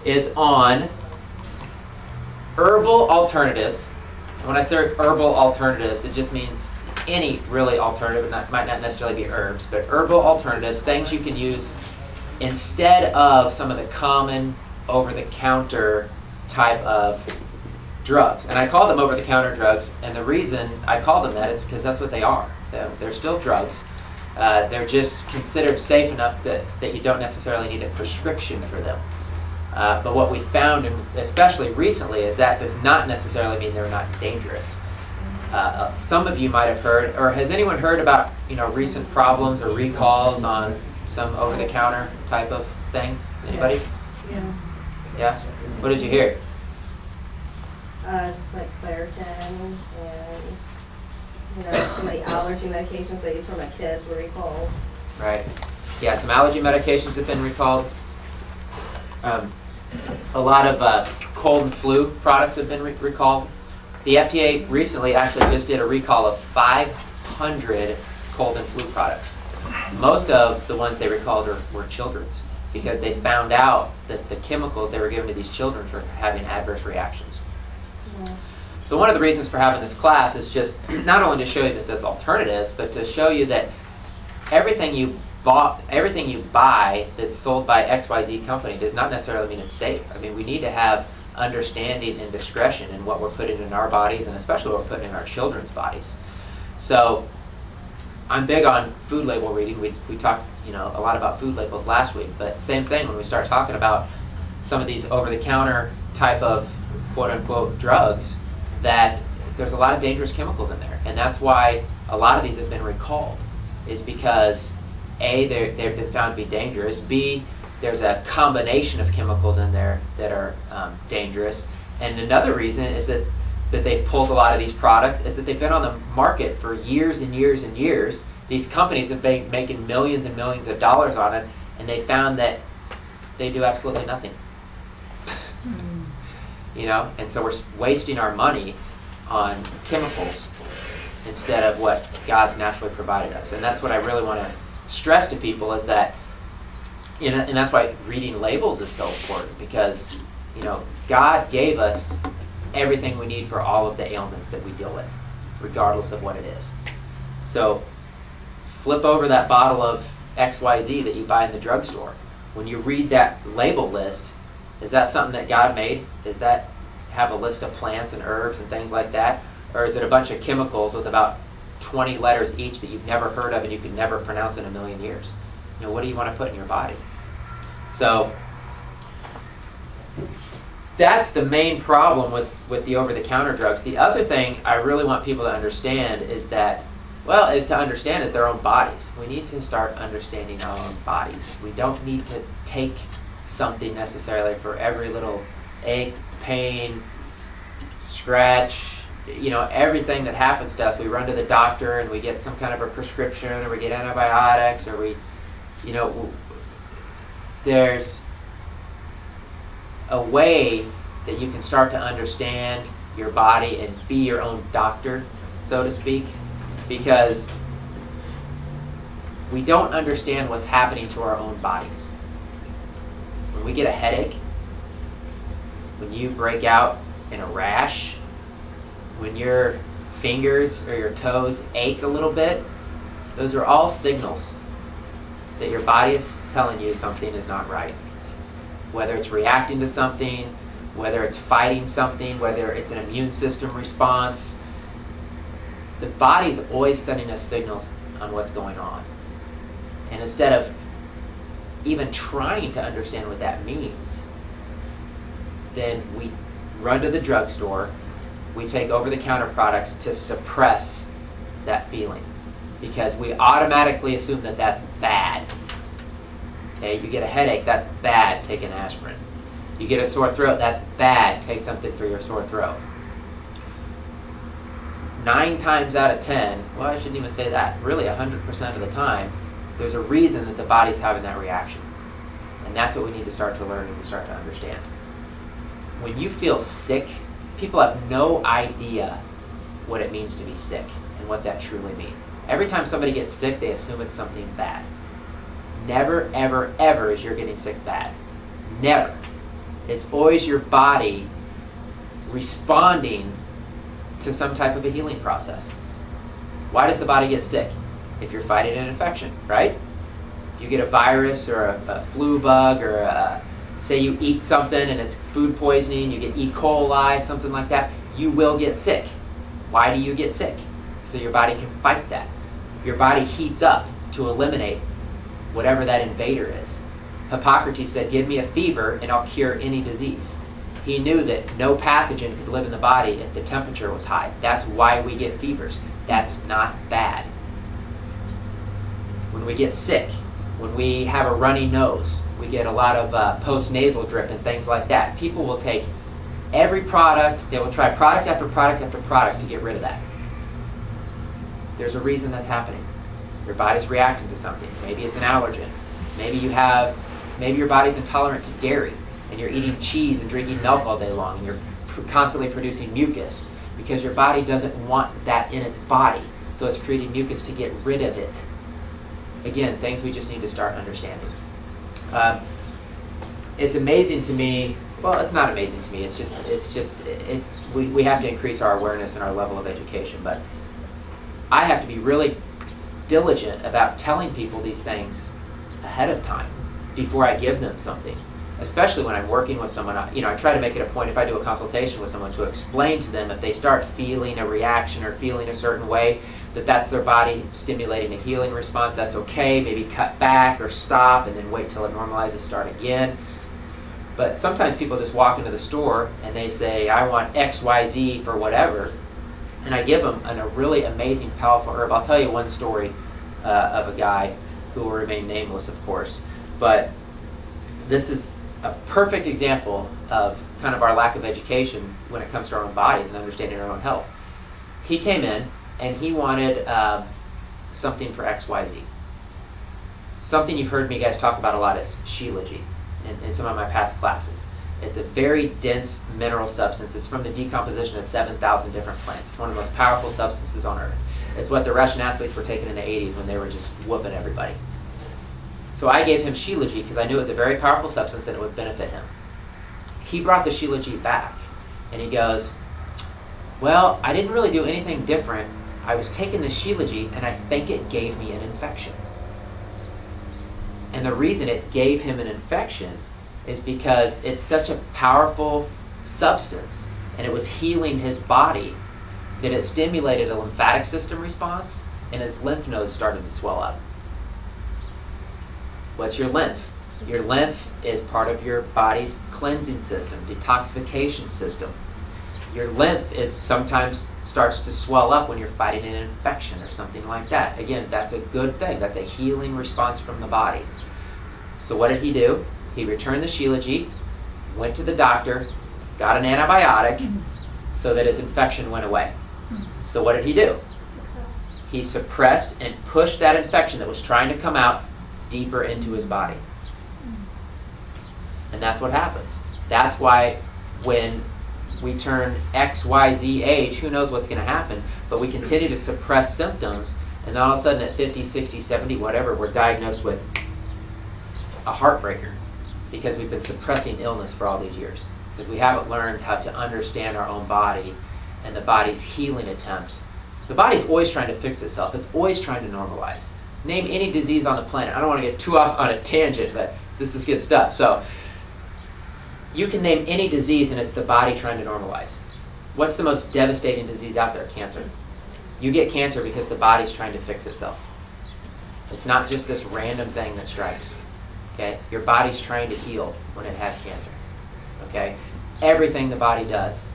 is on herbal alternatives. And when I say herbal alternatives, it just means any really alternative. It might not necessarily be herbs, but herbal alternatives, things you can use instead of some of the common over-the-counter type of drugs. And I call them over-the-counter drugs, and the reason I call them that is because that's what they are. They're still drugs. They're just considered safe enough that you don't necessarily need a prescription for them. But what we found, and especially recently, is that does not necessarily mean they're not dangerous. Some of you might have heard, or has anyone heard about recent problems or recalls on some over-the-counter type of things? Anybody? Yes. Yeah? What did you hear? Just like Claritin and some of the allergy medications I use for my kids were recalled. Right. Yeah, some allergy medications have been recalled. A lot of cold and flu products have been recalled. The FDA recently actually just did a recall of 500 cold and flu products. Most of the ones they recalled were children's because they found out that the chemicals they were giving to these children were having adverse reactions. Yes. So one of the reasons for having this class is just not only to show you that there's alternatives, but to show you that everything you buy that's sold by XYZ company does not necessarily mean it's safe. I mean, we need to have understanding and discretion in what we're putting in our bodies, and especially what we're putting in our children's bodies. So I'm big on food label reading. We talked a lot about food labels last week, but same thing when we start talking about some of these over-the-counter type of quote-unquote drugs, that there's a lot of dangerous chemicals in there. And that's why a lot of these have been recalled, is because A, they've been found to be dangerous, B, there's a combination of chemicals in there that are dangerous, and another reason is that they've pulled a lot of these products is that they've been on the market for years and years and years. These companies have been making millions and millions of dollars on it, and they found that they do absolutely nothing. And so we're wasting our money on chemicals instead of what God's naturally provided us. And that's what I really want to stress to people, is that, and that's why reading labels is so important, because God gave us everything we need for all of the ailments that we deal with, regardless of what it is. So flip over that bottle of XYZ that you buy in the drugstore. When you read that label list, is that something that God made? Does that have a list of plants and herbs and things like that? Or is it a bunch of chemicals with about 20 letters each that you've never heard of and you could never pronounce in a million years? What do you want to put in your body? So that's the main problem with the over-the-counter drugs. The other thing I really want people to understand is that, is their own bodies. We need to start understanding our own bodies. We don't need to take something necessarily for every little ache, pain, scratch, everything that happens to us. We run to the doctor and we get some kind of a prescription, or we get antibiotics, or there's a way that you can start to understand your body and be your own doctor, so to speak, because we don't understand what's happening to our own bodies. When we get a headache, when you break out in a rash, when your fingers or your toes ache a little bit, those are all signals that your body is telling you something is not right. Whether it's reacting to something, whether it's fighting something, whether it's an immune system response, the body's always sending us signals on what's going on. And instead of even trying to understand what that means, then we run to the drugstore, we take over-the-counter products to suppress that feeling, because we automatically assume that that's bad. Okay, you get a headache, that's bad, take an aspirin. You get a sore throat, that's bad, take something for your sore throat. 9 times out of 10, well, I shouldn't even say that, really 100% of the time, there's a reason that the body's having that reaction. And that's what we need to start to learn and start to understand. When you feel sick, people have no idea what it means to be sick and what that truly means. Every time somebody gets sick, they assume it's something bad. Never, ever, ever is you're getting sick bad. Never. It's always your body responding to some type of a healing process. Why does the body get sick? If you're fighting an infection, right? You get a virus or a flu bug, or say you eat something and it's food poisoning, you get E. coli, something like that, you will get sick. Why do you get sick? So your body can fight that. Your body heats up to eliminate whatever that invader is. Hippocrates said, give me a fever and I'll cure any disease. He knew that no pathogen could live in the body if the temperature was high. That's why we get fevers. That's not bad. When we get sick, when we have a runny nose, we get a lot of post-nasal drip and things like that. People will take every product, they will try product after product after product to get rid of that. There's a reason that's happening. Your body's reacting to something. Maybe it's an allergen. Maybe your body's intolerant to dairy, and you're eating cheese and drinking milk all day long, and you're constantly producing mucus because your body doesn't want that in its body. So it's creating mucus to get rid of it. Again, things we just need to start understanding. It's amazing to me. Well, it's not amazing to me. We have to increase our awareness and our level of education. But I have to be really diligent about telling people these things ahead of time before I give them something. Especially when I'm working with someone, I try to make it a point if I do a consultation with someone to explain to them if they start feeling a reaction or feeling a certain way, that's their body stimulating a healing response. That's okay. Maybe cut back or stop and then wait till it normalizes, start again. But sometimes people just walk into the store and they say, I want XYZ for whatever, and I give them a really amazing, powerful herb. I'll tell you one story of a guy who will remain nameless, of course, but this is a perfect example of kind of our lack of education when it comes to our own bodies and understanding our own health. He came in and he wanted something for XYZ. Something you've heard me guys talk about a lot is Shilajit in some of my past classes. It's a very dense mineral substance. It's from the decomposition of 7,000 different plants. It's one of the most powerful substances on earth. It's what the Russian athletes were taking in the 80s when they were just whooping everybody. So I gave him Shilajit because I knew it was a very powerful substance and it would benefit him. He brought the Shilajit back and he goes, well, I didn't really do anything different. I was taking the Shilajit and I think it gave me an infection. And the reason it gave him an infection is because it's such a powerful substance and it was healing his body that it stimulated a lymphatic system response and his lymph nodes started to swell up. What's your lymph? Your lymph is part of your body's cleansing system, detoxification system. Your lymph sometimes starts to swell up when you're fighting an infection or something like that. Again, that's a good thing. That's a healing response from the body. So what did he do? He returned the Shilajit, went to the doctor, got an antibiotic so that his infection went away. So what did he do? He suppressed and pushed that infection that was trying to come out deeper into his body. And that's what happens. That's why when we turn XYZ age, who knows what's going to happen, but we continue to suppress symptoms, and then all of a sudden at 50, 60, 70, whatever, we're diagnosed with a heartbreaker because we've been suppressing illness for all these years because we haven't learned how to understand our own body and the body's healing attempt. The body's always trying to fix itself. It's always trying to normalize. Name any disease on the planet. I don't want to get too off on a tangent, but this is good stuff. So you can name any disease and it's the body trying to normalize. What's the most devastating disease out there? Cancer. You get cancer because the body's trying to fix itself. It's not just this random thing that strikes. Okay? Your body's trying to heal when it has cancer. Okay? Everything the body does.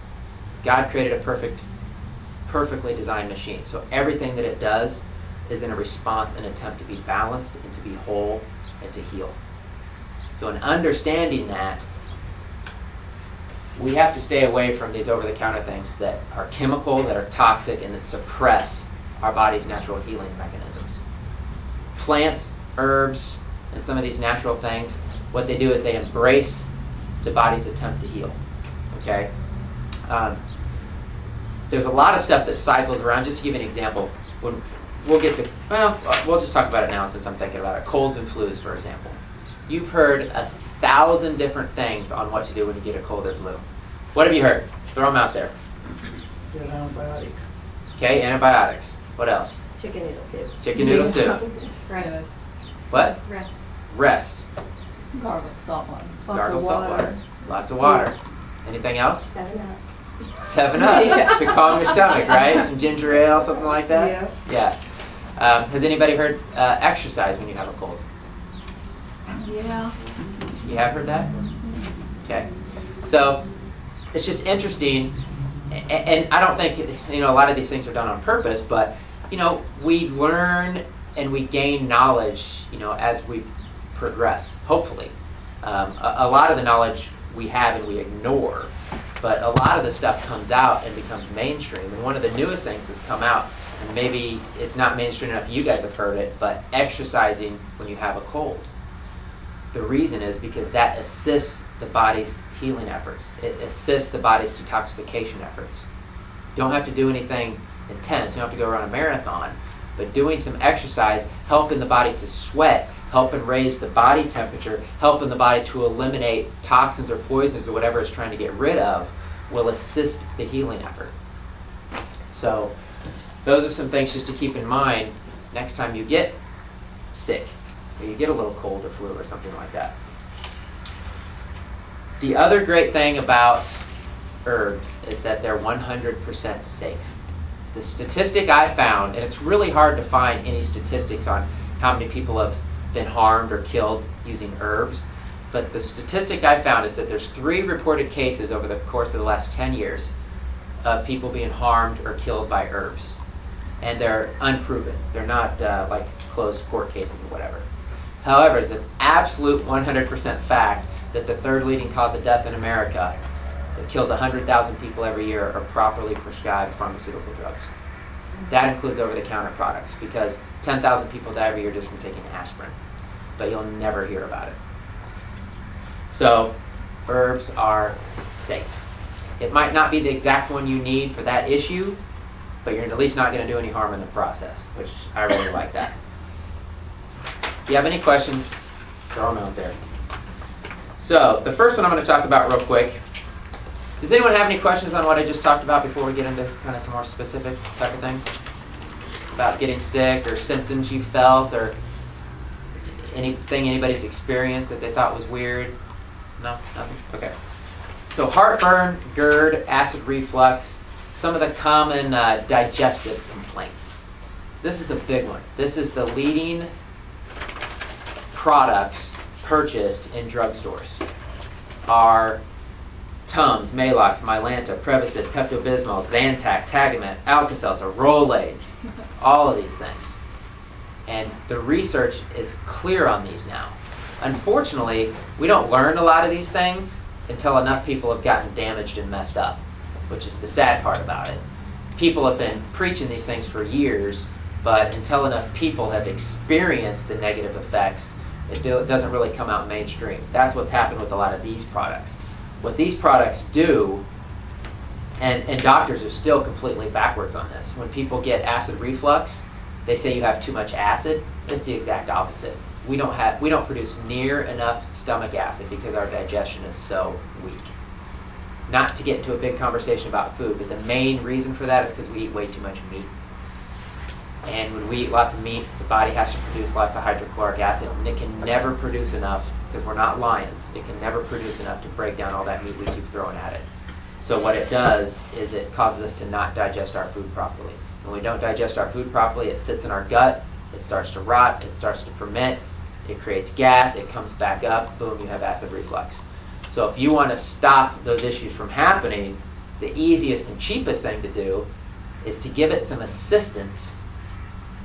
God created a perfectly designed machine. So everything that it does is in a response, an attempt to be balanced and to be whole and to heal. So in understanding that, we have to stay away from these over-the-counter things that are chemical, that are toxic, and that suppress our body's natural healing mechanisms. Plants, herbs, and some of these natural things, what they do is they embrace the body's attempt to heal. Okay? There's a lot of stuff that cycles around. Just to give you an example, when we'll just talk about it now since I'm thinking about it. Colds and flus, for example. You've heard 1,000 different things on what to do when you get a cold or flu. What have you heard? Throw them out there. Get antibiotic. Okay, antibiotics. What else? Chicken noodle soup. Chicken noodle soup. Rest. What? Rest. Rest. Gargle salt water. Gargle salt water. Lots of water. Anything else? 7-Up. 7-Up Yeah. to calm your stomach, right? Some ginger ale, something like that? Yeah. Yeah. Has anybody heard exercise when you have a cold? Yeah. You have heard that? Okay. So it's just interesting, and I don't think, a lot of these things are done on purpose, but, we learn and we gain knowledge, as we progress, hopefully. A lot of the knowledge we have and we ignore, but a lot of the stuff comes out and becomes mainstream. And one of the newest things that's come out, and maybe it's not mainstream enough you guys have heard it, but exercising when you have a cold. The reason is because that assists the body's healing efforts. It assists the body's detoxification efforts. You don't have to do anything intense. You don't have to go run a marathon. But doing some exercise, helping the body to sweat, helping raise the body temperature, helping the body to eliminate toxins or poisons or whatever it's trying to get rid of, will assist the healing effort. So those are some things just to keep in mind next time you get sick, or you get a little cold or flu or something like that. The other great thing about herbs is that they're 100% safe. The statistic I found, and it's really hard to find any statistics on how many people have been harmed or killed using herbs, but the statistic I found is that there's 3 reported cases over the course of the last 10 years of people being harmed or killed by herbs. And they're unproven. They're not like closed court cases or whatever. However, it's an absolute 100% fact that the 3rd leading cause of death in America that kills 100,000 people every year are properly prescribed pharmaceutical drugs. That includes over-the-counter products, because 10,000 people die every year just from taking aspirin. But you'll never hear about it. So, herbs are safe. It might not be the exact one you need for that issue, but you're at least not going to do any harm in the process, which I really like that. If you have any questions, throw them out there. So, the first one I'm going to talk about real quick. Does anyone have any questions on what I just talked about before we get into kind of some more specific type of things? About getting sick, or symptoms you felt, or anything anybody's experienced that they thought was weird? No? Nothing? Okay. So heartburn, GERD, acid reflux, some of the common digestive complaints. This is a big one. This is the leading products purchased in drugstores are Tums, Maalox, Mylanta, Prevacid, Pepto-Bismol, Zantac, Tagamet, Alka-Seltzer, Rolaids, all of these things. And the research is clear on these now. Unfortunately, we don't learn a lot of these things until enough people have gotten damaged and messed up, which is the sad part about it. People have been preaching these things for years, but until enough people have experienced the negative effects, it doesn't really come out mainstream. That's what's happened with a lot of these products. What these products do, and doctors are still completely backwards on this. When people get acid reflux, they say you have too much acid. It's the exact opposite. We don't produce near enough stomach acid because our digestion is so weak. Not to get into a big conversation about food, but the main reason for that is because we eat way too much meat. And when we eat lots of meat, the body has to produce lots of hydrochloric acid, and it can never produce enough, because we're not lions, it can never produce enough to break down all that meat we keep throwing at it. So what it does is it causes us to not digest our food properly. When we don't digest our food properly, it sits in our gut, it starts to rot, it starts to ferment, it creates gas, it comes back up, boom, you have acid reflux. So if you want to stop those issues from happening, the easiest and cheapest thing to do is to give it some assistance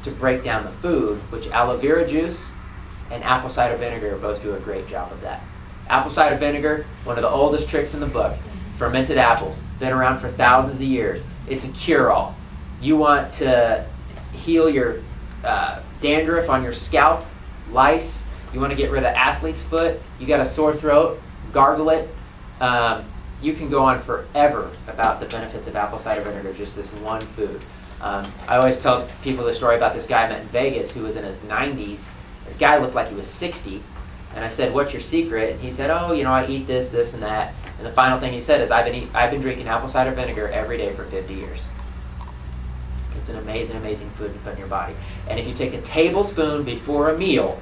to break down the food, which aloe vera juice and apple cider vinegar both do a great job of that. Apple cider vinegar, one of the oldest tricks in the book. Fermented apples, been around for thousands of years. It's a cure-all. You want to heal your dandruff on your scalp, lice. You want to get rid of athlete's foot. You got a sore throat, gargle it. You can go on forever about the benefits of apple cider vinegar, just this one food. I always tell people the story about this guy I met in Vegas who was in his 90s. The guy looked like he was 60. And I said, what's your secret? And he said, oh, I eat this, this, and that. And the final thing he said is, I've been drinking apple cider vinegar every day for 50 years. It's an amazing, amazing food to put in your body. And if you take a tablespoon before a meal,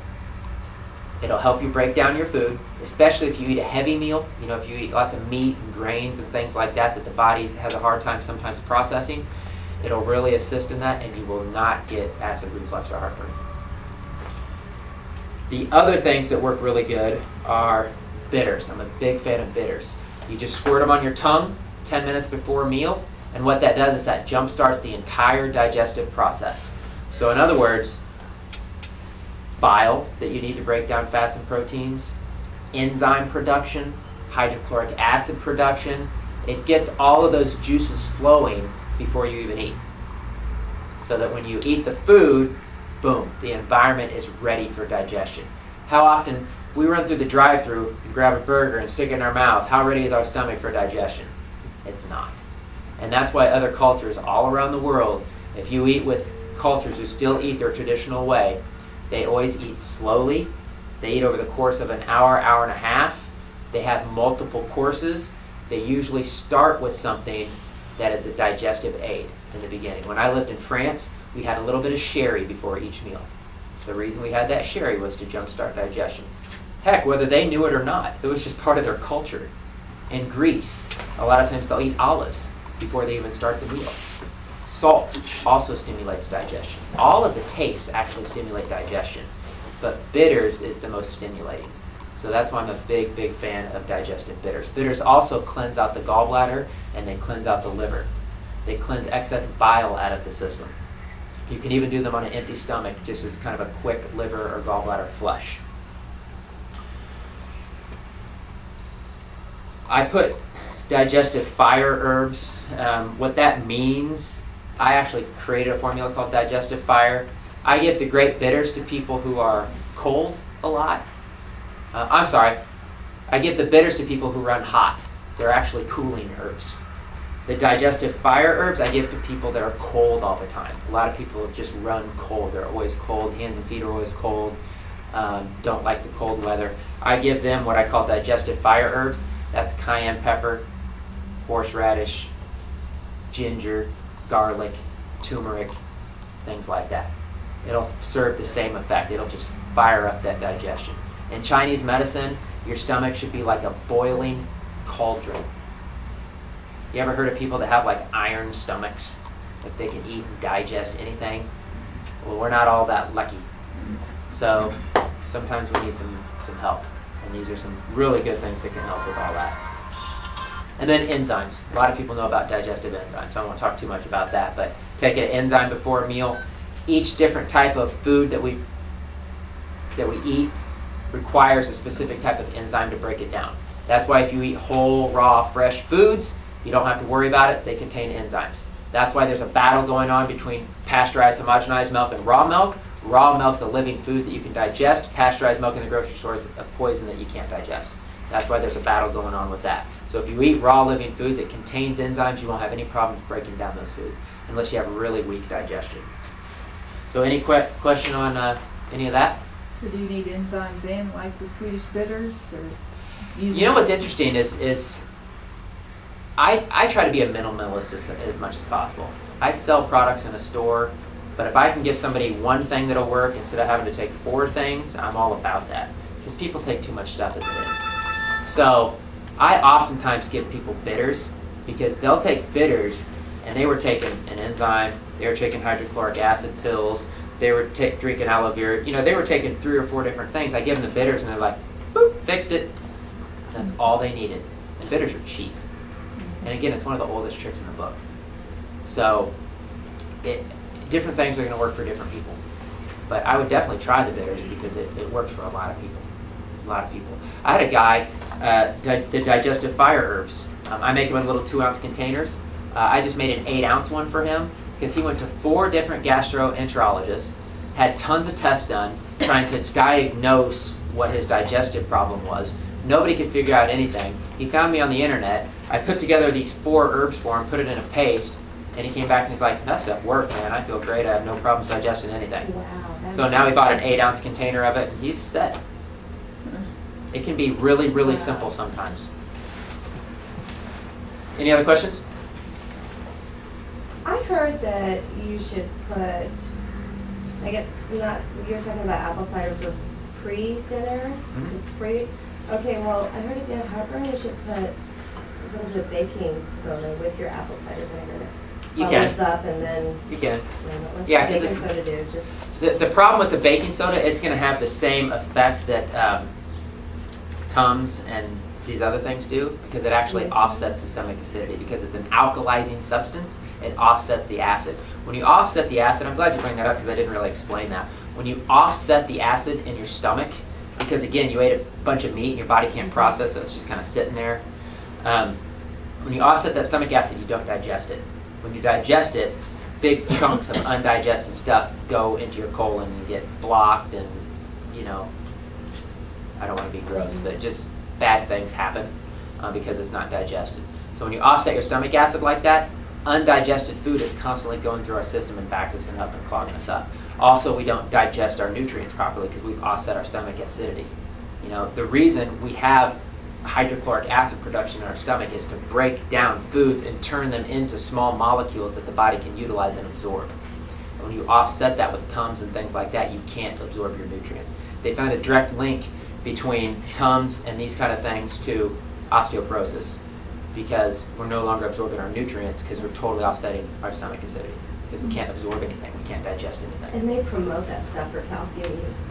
it'll help you break down your food, especially if you eat a heavy meal. If you eat lots of meat and grains and things like that the body has a hard time sometimes processing, it'll really assist in that, and you will not get acid reflux or heartburn. The other things that work really good are bitters. I'm a big fan of bitters. You just squirt them on your tongue 10 minutes before a meal, and what that does is that jump starts the entire digestive process. So in other words, bile that you need to break down fats and proteins, enzyme production, hydrochloric acid production, it gets all of those juices flowing before you even eat. So that when you eat the food, boom, the environment is ready for digestion. How often, if we run through the drive-thru and grab a burger and stick it in our mouth, how ready is our stomach for digestion? It's not. And that's why other cultures all around the world, if you eat with cultures who still eat their traditional way, they always eat slowly. They eat over the course of an hour, hour and a half. They have multiple courses. They usually start with something that is a digestive aid in the beginning. When I lived in France, we had a little bit of sherry before each meal. The reason we had that sherry was to jumpstart digestion. Heck, whether they knew it or not, it was just part of their culture. In Greece, a lot of times they'll eat olives before they even start the meal. Salt also stimulates digestion. All of the tastes actually stimulate digestion, but bitters is the most stimulating. So that's why I'm a big, big fan of digestive bitters. Bitters also cleanse out the gallbladder, and they cleanse out the liver. They cleanse excess bile out of the system. You can even do them on an empty stomach, just as kind of a quick liver or gallbladder flush. I put digestive fire herbs. What that means, I actually created a formula called Digestive Fire. I give the great bitters to people who are cold a lot. I give the bitters to people who run hot. They're actually cooling herbs. The digestive fire herbs I give to people that are cold all the time. A lot of people just run cold. They're always cold. Hands and feet are always cold. Don't like the cold weather. I give them what I call digestive fire herbs. That's cayenne pepper, horseradish, ginger, garlic, turmeric, things like that. It'll serve the same effect. It'll just fire up that digestion. In Chinese medicine, your stomach should be like a boiling cauldron. You ever heard of people that have like iron stomachs? Like they can eat and digest anything? Well, we're not all that lucky. So sometimes we need some help. And these are some really good things that can help with all that. And then enzymes. A lot of people know about digestive enzymes. I don't want to talk too much about that, but take an enzyme before a meal. Each different type of food that we eat requires a specific type of enzyme to break it down. That's why if you eat whole, raw, fresh foods, you don't have to worry about it. They contain enzymes. That's why there's a battle going on between pasteurized, homogenized milk and raw milk. Raw milk's a living food that you can digest. Pasteurized milk in the grocery store is a poison that you can't digest. That's why there's a battle going on with that. So if you eat raw living foods, it contains enzymes. You won't have any problems breaking down those foods unless you have really weak digestion. So any question on any of that? So do you need enzymes in, like the Swedish bitters? Or You know what's interesting is I try to be a minimalist as much as possible. I sell products in a store, but if I can give somebody one thing that'll work instead of having to take 4 things, I'm all about that. Because people take too much stuff as it is. So I oftentimes give people bitters because they'll take bitters and they were taking an enzyme, they were taking hydrochloric acid pills, they were drinking aloe vera, they were taking 3 or 4 different things. I give them the bitters and they're like, boop, fixed it. That's all they needed. And bitters are cheap. And again, it's one of the oldest tricks in the book. So different things are going to work for different people. But I would definitely try the bitters because it works for a lot of people. I had a guy, the digestive fire herbs. I make them in little 2-ounce containers. I just made an 8-ounce one for him because he went to 4 different gastroenterologists, had tons of tests done, trying to diagnose what his digestive problem was. Nobody could figure out anything. He found me on the internet. I put together these 4 herbs for him, put it in a paste, and he came back and he's like, that stuff worked, man. I feel great. I have no problems digesting anything. Wow. So now he bought an 8-ounce container of it, and he's set. It can be really, really simple sometimes. Any other questions? I heard that you should put, I guess, not, you were talking about apple cider for pre-dinner? Pre? Okay, well, I heard if you had heartburn, you should put a little bit of baking soda with your apple cider vinegar. You Bubbles can. up and then You can. slam it. What's Yeah, the 'cause baking it's- soda do? Just, The problem with the baking soda, it's going to have the same effect that Tums and these other things do, because it actually offsets the stomach acidity. Because it's an alkalizing substance, it offsets the acid. When you offset the acid, I'm glad you bring that up because I didn't really explain that. When you offset the acid in your stomach, because again, you ate a bunch of meat and your body can't process it, it's just kind of sitting there. When you offset that stomach acid, you don't digest it. When you digest it, big chunks of undigested stuff go into your colon and get blocked, and I don't want to be gross, but just bad things happen because it's not digested. So when you offset your stomach acid like that, undigested food is constantly going through our system and backing us up and clogging us up. Also, we don't digest our nutrients properly because we've offset our stomach acidity. The reason we have hydrochloric acid production in our stomach is to break down foods and turn them into small molecules that the body can utilize and absorb. And when you offset that with Tums and things like that, you can't absorb your nutrients. They found a direct link between Tums and these kind of things to osteoporosis, because we're no longer absorbing our nutrients because we're totally offsetting our stomach acidity, because we can't absorb anything, we can't digest anything. and they promote that stuff for calcium use.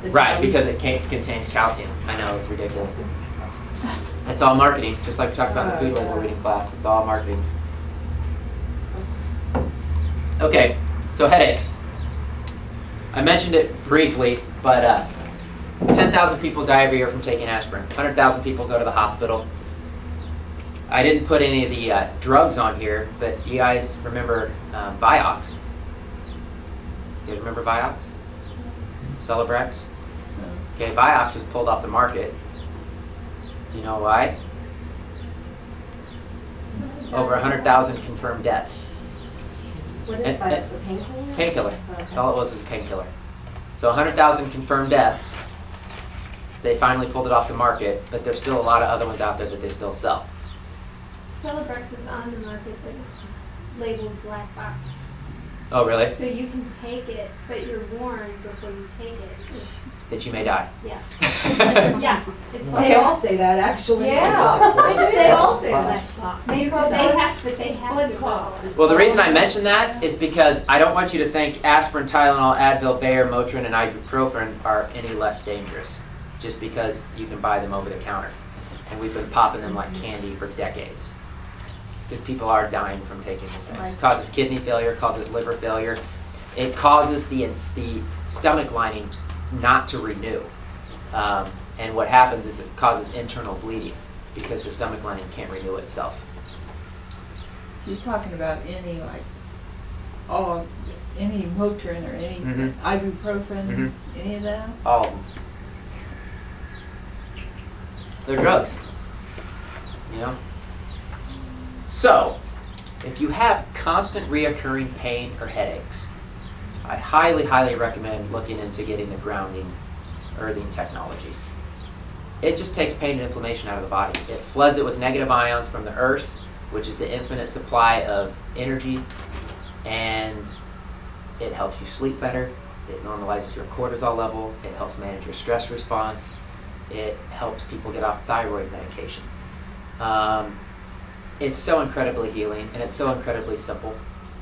The Right, Tums. because it contains calcium. I know, it's ridiculous. It's all marketing, just like we talked about in the food label reading class. It's all marketing. Okay, so headaches. I mentioned it briefly, but 10,000 people die every year from taking aspirin. 100,000 people go to the hospital. I didn't put any of the drugs on here, but you guys remember Vioxx? You guys remember Vioxx? Celebrex? Okay, Vioxx was pulled off the market. Do you know why? Over 100,000 confirmed deaths. What is Vioxx, a painkiller? Painkiller. Okay. That's all it was a painkiller. So 100,000 confirmed deaths. They finally pulled it off the market, but there's still a lot of other ones out there that they still sell. Celebrex is on the market, but it's labeled black box. Oh, really? So you can take it, but you're warned before you take it. That you may die. Yeah. Yeah. It's They black all box. say that, actually. Yeah. They all say black box. Maybe But because they have blood to clots. follow it. Well, the reason I mention that is because I don't want you to think aspirin, Tylenol, Advil, Bayer, Motrin, and Ibuprofen are any less dangerous just because you can buy them over the counter. And we've been popping them like candy for decades. Because people are dying from taking these things. It causes kidney failure, causes liver failure. It causes the stomach lining not to renew. And what happens is it causes internal bleeding because the stomach lining can't renew itself. You're talking about any any Motrin or any Mhm. ibuprofen, Mhm. any of that? All of them. They're drugs. So, if you have constant reoccurring pain or headaches, I highly, highly recommend looking into getting the grounding, earthing technologies. It just takes pain and inflammation out of the body. It floods it with negative ions from the earth, which is the infinite supply of energy, and it helps you sleep better. It normalizes your cortisol level. It helps manage your stress response. It helps people get off thyroid medication. It's so incredibly healing, and it's so incredibly simple.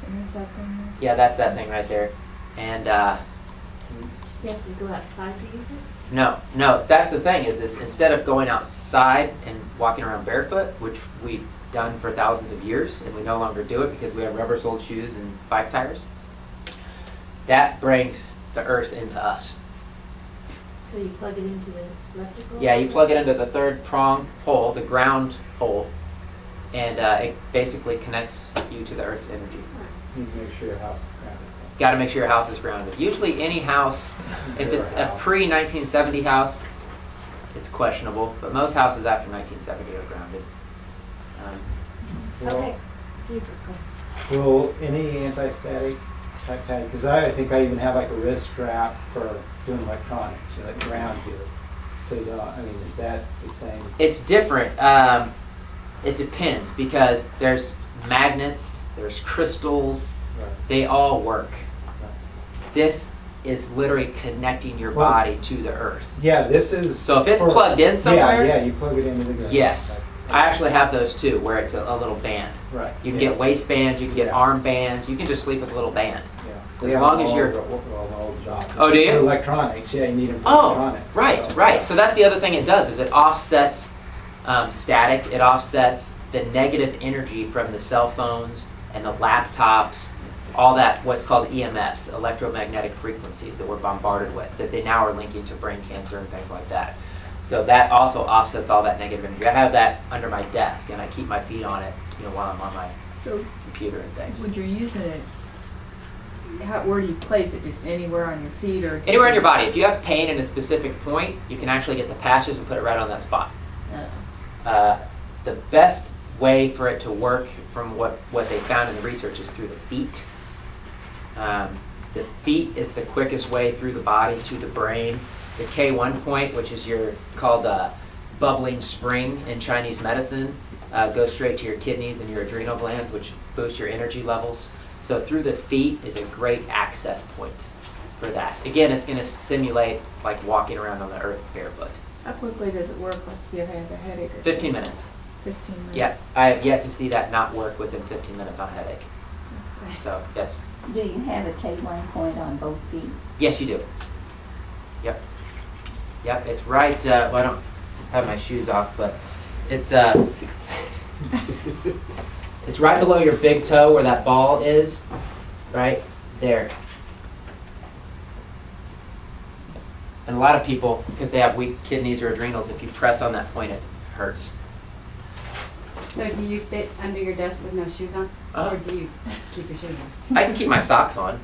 And is that thing Yeah, that's that thing right there. And You have to go outside to use it? no, that's the thing is instead of going outside and walking around barefoot, which we've done for thousands of years, and we no longer do it because we have rubber-soled shoes and bike tires, that brings the earth into us. So you plug it into the electrical? Yeah, you plug it into the third prong hole, the ground hole, and it basically connects you to the earth's energy. You need to make sure your house is grounded. Got to make sure your house is grounded. Usually any house, if it's a pre-1970 house, it's questionable, but most houses after 1970 are grounded. Okay. Will any anti-static type pad, because I think I even have like a wrist strap for doing electronics, that ground you. So you don't, I mean, is that the same? It's different. It depends because there's magnets, there's crystals, Right. they all work. Right. This is literally connecting your Well, body to the earth. Yeah, this is. So if it's plugged in somewhere- Yeah, you plug it into the ground. Yes. I actually have those too, where it's a little band. Right. You can yeah. get waistbands, you can get Yeah. arm bands, you can just sleep with a little band. Yeah. As long as you're- Old job. Oh, do you? For electronics, yeah, you need them for Oh, electronics. right, so, right. yeah. So that's the other thing it does is it offsets static. It offsets the negative energy from the cell phones and the laptops, all that what's called EMFs, electromagnetic frequencies that we're bombarded with, that they now are linking to brain cancer and things like that. So that also offsets all that negative energy. I have that under my desk, and I keep my feet on it, while I'm on my So computer and things. when you're using it, where do you place it? Just anywhere on your feet or? Anywhere in your body. If you have pain in a specific point, you can actually get the patches and put it right on that spot. The best way for it to work from what they found in the research is through the feet. The feet is the quickest way through the body to the brain. The K1 point, which is called a bubbling spring in Chinese medicine, goes straight to your kidneys and your adrenal glands, which boost your energy levels. So through the feet is a great access point for that. Again, it's going to simulate like walking around on the earth barefoot. How quickly does it work if you have a headache or 15 something? minutes. 15 minutes. Yeah, I have yet to see that not work within 15 minutes on a headache. Okay. So, yes. Do you have a K1 point on both feet? Yes, you do. Yep. Yep, it's right, well, I don't have my shoes off, but it's it's right below your big toe where that ball is, right there. And a lot of people, because they have weak kidneys or adrenals, if you press on that point, it hurts. So do you sit under your desk with no shoes on? Oh. Or do you keep your shoes on? I can keep my socks on,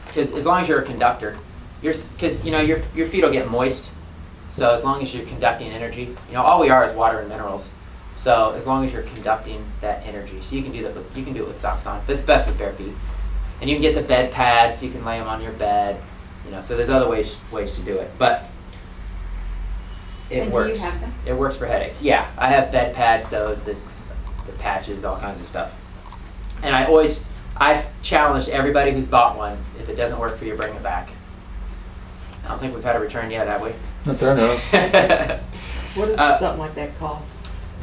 because as long as you're a conductor, because your feet will get moist. So as long as you're conducting energy, all we are is water and minerals. So as long as you're conducting that energy, so you can do that. You can do it with socks on, but it's best with bare feet. And you can get the bed pads. You can lay them on your bed. So there's other ways to do it, but it And works. do you have them? It works for headaches. Yeah, I have bed pads, those the patches, all kinds of stuff. And I've challenged everybody who's bought one. If it doesn't work for you, bring it back. I don't think we've had a return yet, have we? Not that I know. What does something like that cost?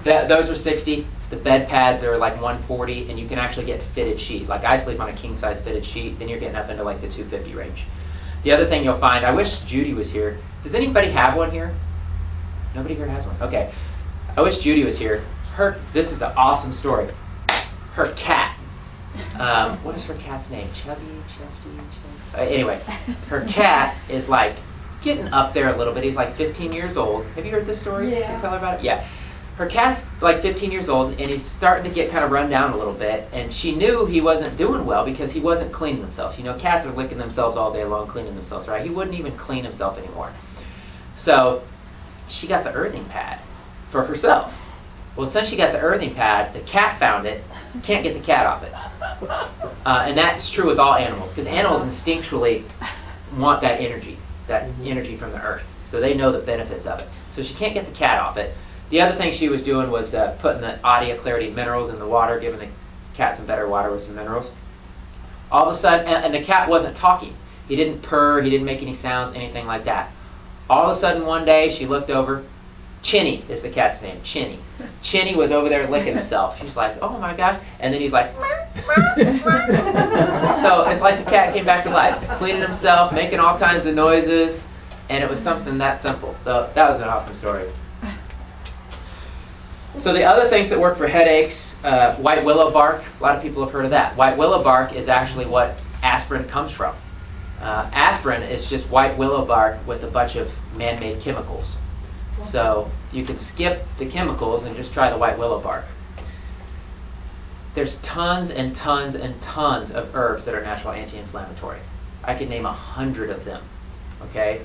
Those are $60. The bed pads are like $140, and you can actually get fitted sheet. Like I sleep on a king size fitted sheet, then you're getting up into like the $250 range. The other thing you'll find, I wish Judy was here. Does anybody have one here? Nobody here has one. Okay. I wish Judy was here. This is an awesome story. Her cat. What is her cat's name? Chubby, Chesty, anyway, her cat is like getting up there a little bit. He's like 15 years old. Have you heard this story? Yeah. Can you tell her about it? Yeah. Her cat's like 15 years old, and he's starting to get kind of run down a little bit. And she knew he wasn't doing well because he wasn't cleaning himself. Cats are licking themselves all day long, cleaning themselves, right? He wouldn't even clean himself anymore. So she got the earthing pad for herself. Well, since she got the earthing pad, the cat found it, can't get the cat off it. And that's true with all animals, because animals instinctually want that energy from the earth. So they know the benefits of it. So she can't get the cat off it. The other thing she was doing was putting the Audia Clarity minerals in the water, giving the cat some better water with some minerals. All of a sudden, and the cat wasn't talking. He didn't purr, he didn't make any sounds, anything like that. All of a sudden one day she looked over, Chinny is the cat's name, Chinny. Chinny was over there licking himself. She's like, oh my gosh. And then he's like, so it's like the cat came back to life, cleaning himself, making all kinds of noises, and it was something that simple. So that was an awesome story. So the other things that work for headaches, white willow bark, a lot of people have heard of that. White willow bark is actually what aspirin comes from. Aspirin is just white willow bark with a bunch of man-made chemicals. So you can skip the chemicals and just try the white willow bark. There's tons and tons and tons of herbs that are natural anti-inflammatory. I could name 100 of them. Okay,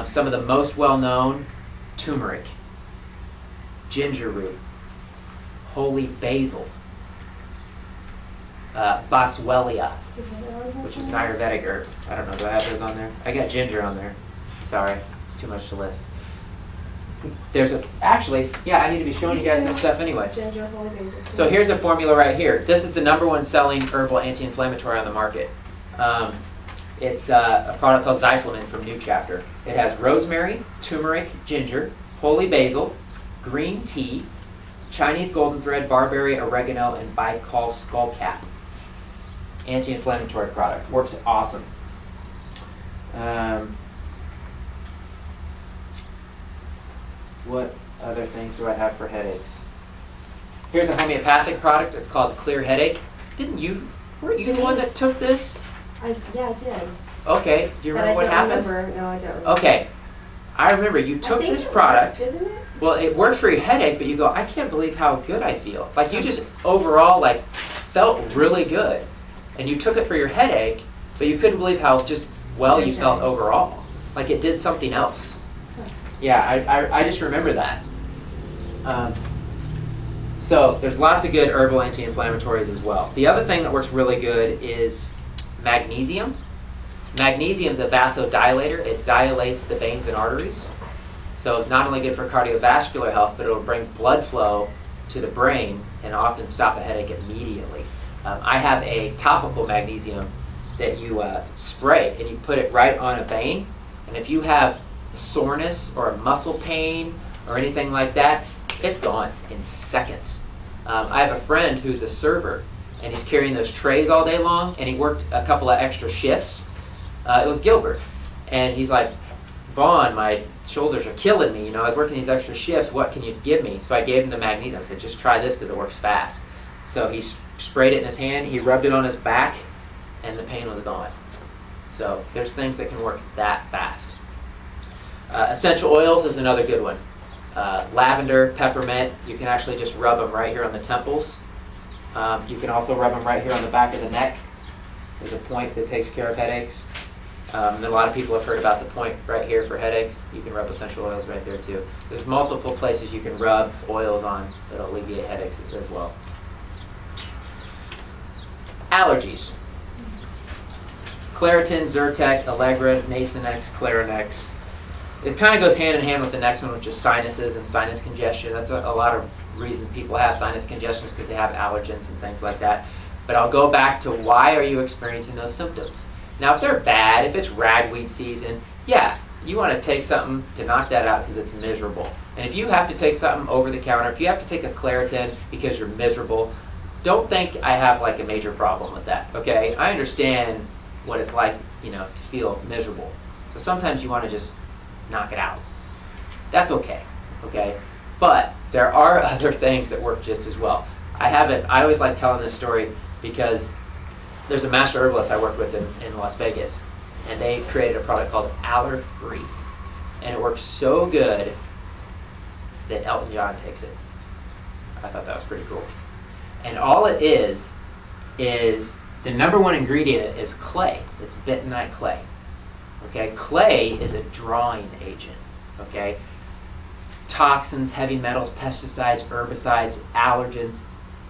some of the most well-known: turmeric, ginger root, holy basil, boswellia, which is an Ayurvedic herb. I don't know, do I have those on there? I got ginger on there. Sorry, it's too much to list. There's actually, yeah, I need to be showing you guys this stuff anyway. Ginger, holy basil. So here's a formula right here. This is the #1 selling herbal anti-inflammatory on the market. It's a product called Zyflamin from New Chapter. It has rosemary, turmeric, ginger, holy basil, green tea, Chinese golden thread, barberry, oregano, and Baikal skullcap. Anti-inflammatory product. Works awesome. What other things do I have for headaches? Here's a homeopathic product. It's called Clear Headache. Weren't you the one that took this? Yeah, I did. Okay. Do you remember what happened? No, I don't remember. Okay. I remember you took I think this it product. works, didn't it? Well, it works for your headache, but you go, I can't believe how good I feel. Like you just overall like felt really good. And you took it for your headache, but you couldn't believe how just well you felt overall. Like it did something else. Yeah, I just remember that. So there's lots of good herbal anti-inflammatories as well. The other thing that works really good is magnesium. Magnesium is a vasodilator. It dilates the veins and arteries. So not only good for cardiovascular health, but it'll bring blood flow to the brain and often stop a headache immediately. I have a topical magnesium that you spray, and you put it right on a vein. And if you have soreness or muscle pain or anything like that, it's gone in seconds. I have a friend who's a server, and he's carrying those trays all day long, and he worked a couple of extra shifts. It was Gilbert. And he's like, Vaughn, my shoulders are killing me. I was working these extra shifts. What can you give me? So I gave him the magnesium. I said, just try this because it works fast. So he sprayed it in his hand. He rubbed it on his back, and the pain was gone. So there's things that can work that fast. Essential oils is another good one. Lavender, peppermint, you can actually just rub them right here on the temples. You can also rub them right here on the back of the neck. There's a point that takes care of headaches. And a lot of people have heard about the point right here for headaches. You can rub essential oils right there too. There's multiple places you can rub oils on that'll alleviate headaches as well. Allergies. Claritin, Zyrtec, Allegra, Nasonex, Clarinex. It kind of goes hand in hand with the next one, which is sinuses and sinus congestion. That's a lot of reasons people have sinus congestion is because they have allergens and things like that. But I'll go back to why are you experiencing those symptoms? Now, if they're bad, if it's ragweed season, yeah, you want to take something to knock that out because it's miserable. And if you have to take something over the counter, if you have to take a Claritin because you're miserable, don't think I have like a major problem with that, okay? I understand what it's like, to feel miserable. So sometimes you want to just knock it out. That's okay, okay? But there are other things that work just as well. I always like telling this story because there's a master herbalist I work with in Las Vegas, and they created a product called Aller-Free. And it works so good that Elton John takes it. I thought that was pretty cool. And all it is the #1 ingredient is clay. It's bentonite clay. Okay, clay is a drawing agent. Okay, toxins, heavy metals, pesticides, herbicides, allergens,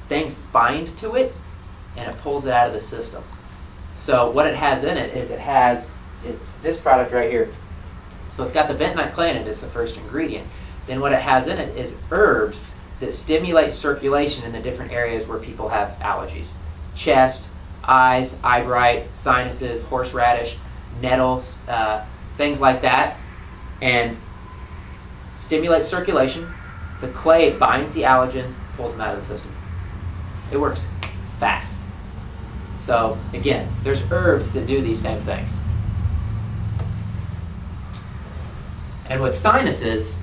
things bind to it, and it pulls it out of the system. So what it has in it is it's this product right here. So it's got the bentonite clay in it. It's the first ingredient. Then what it has in it is herbs that stimulate circulation in the different areas where people have allergies. Chest, eyes, eye bright, sinuses, horseradish, nettles, things like that. And stimulates circulation. The clay binds the allergens, pulls them out of the system. It works fast. So again, there's herbs that do these same things. And with sinuses,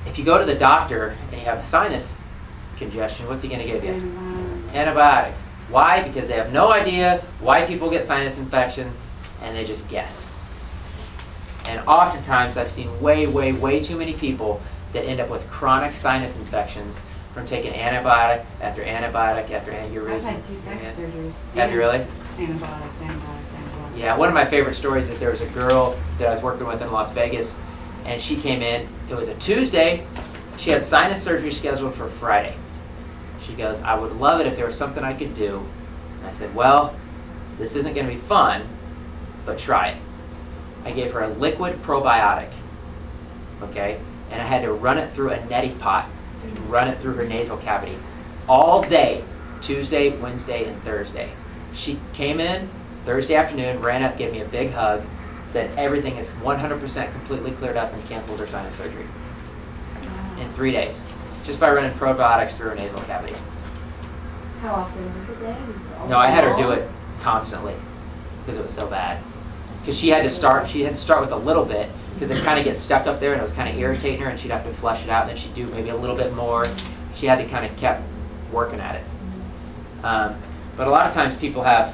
if you go to the doctor and you have a sinus congestion, what's he going to give you? Antibiotic. Why? Because they have no idea why people get sinus infections, and they just guess. And oftentimes I've seen way, way, way too many people that end up with chronic sinus infections from taking antibiotic after antibiotic after antibiotic. I've had 2 second surgeries. Have you really? Antibiotics. Yeah, one of my favorite stories is there was a girl that I was working with in Las Vegas, and she came in. It was a Tuesday. She had sinus surgery scheduled for Friday. She goes, I would love it if there was something I could do. And I said, well, this isn't going to be fun, but try it. I gave her a liquid probiotic, okay? And I had to run it through a neti pot, run it through her nasal cavity all day, Tuesday, Wednesday, and Thursday. She came in Thursday afternoon, ran up, gave me a big hug, said everything is 100% completely cleared up, and canceled her sinus surgery in 3 days, just by running probiotics through her nasal cavity. How often? Once a day? No, I had her do it constantly because it was so bad. Because she had to start with a little bit because it kind of gets stuck up there and it was kind of irritating her, and she'd have to flush it out, and then she'd do maybe a little bit more. She had to kind of kept working at it. But a lot of times people have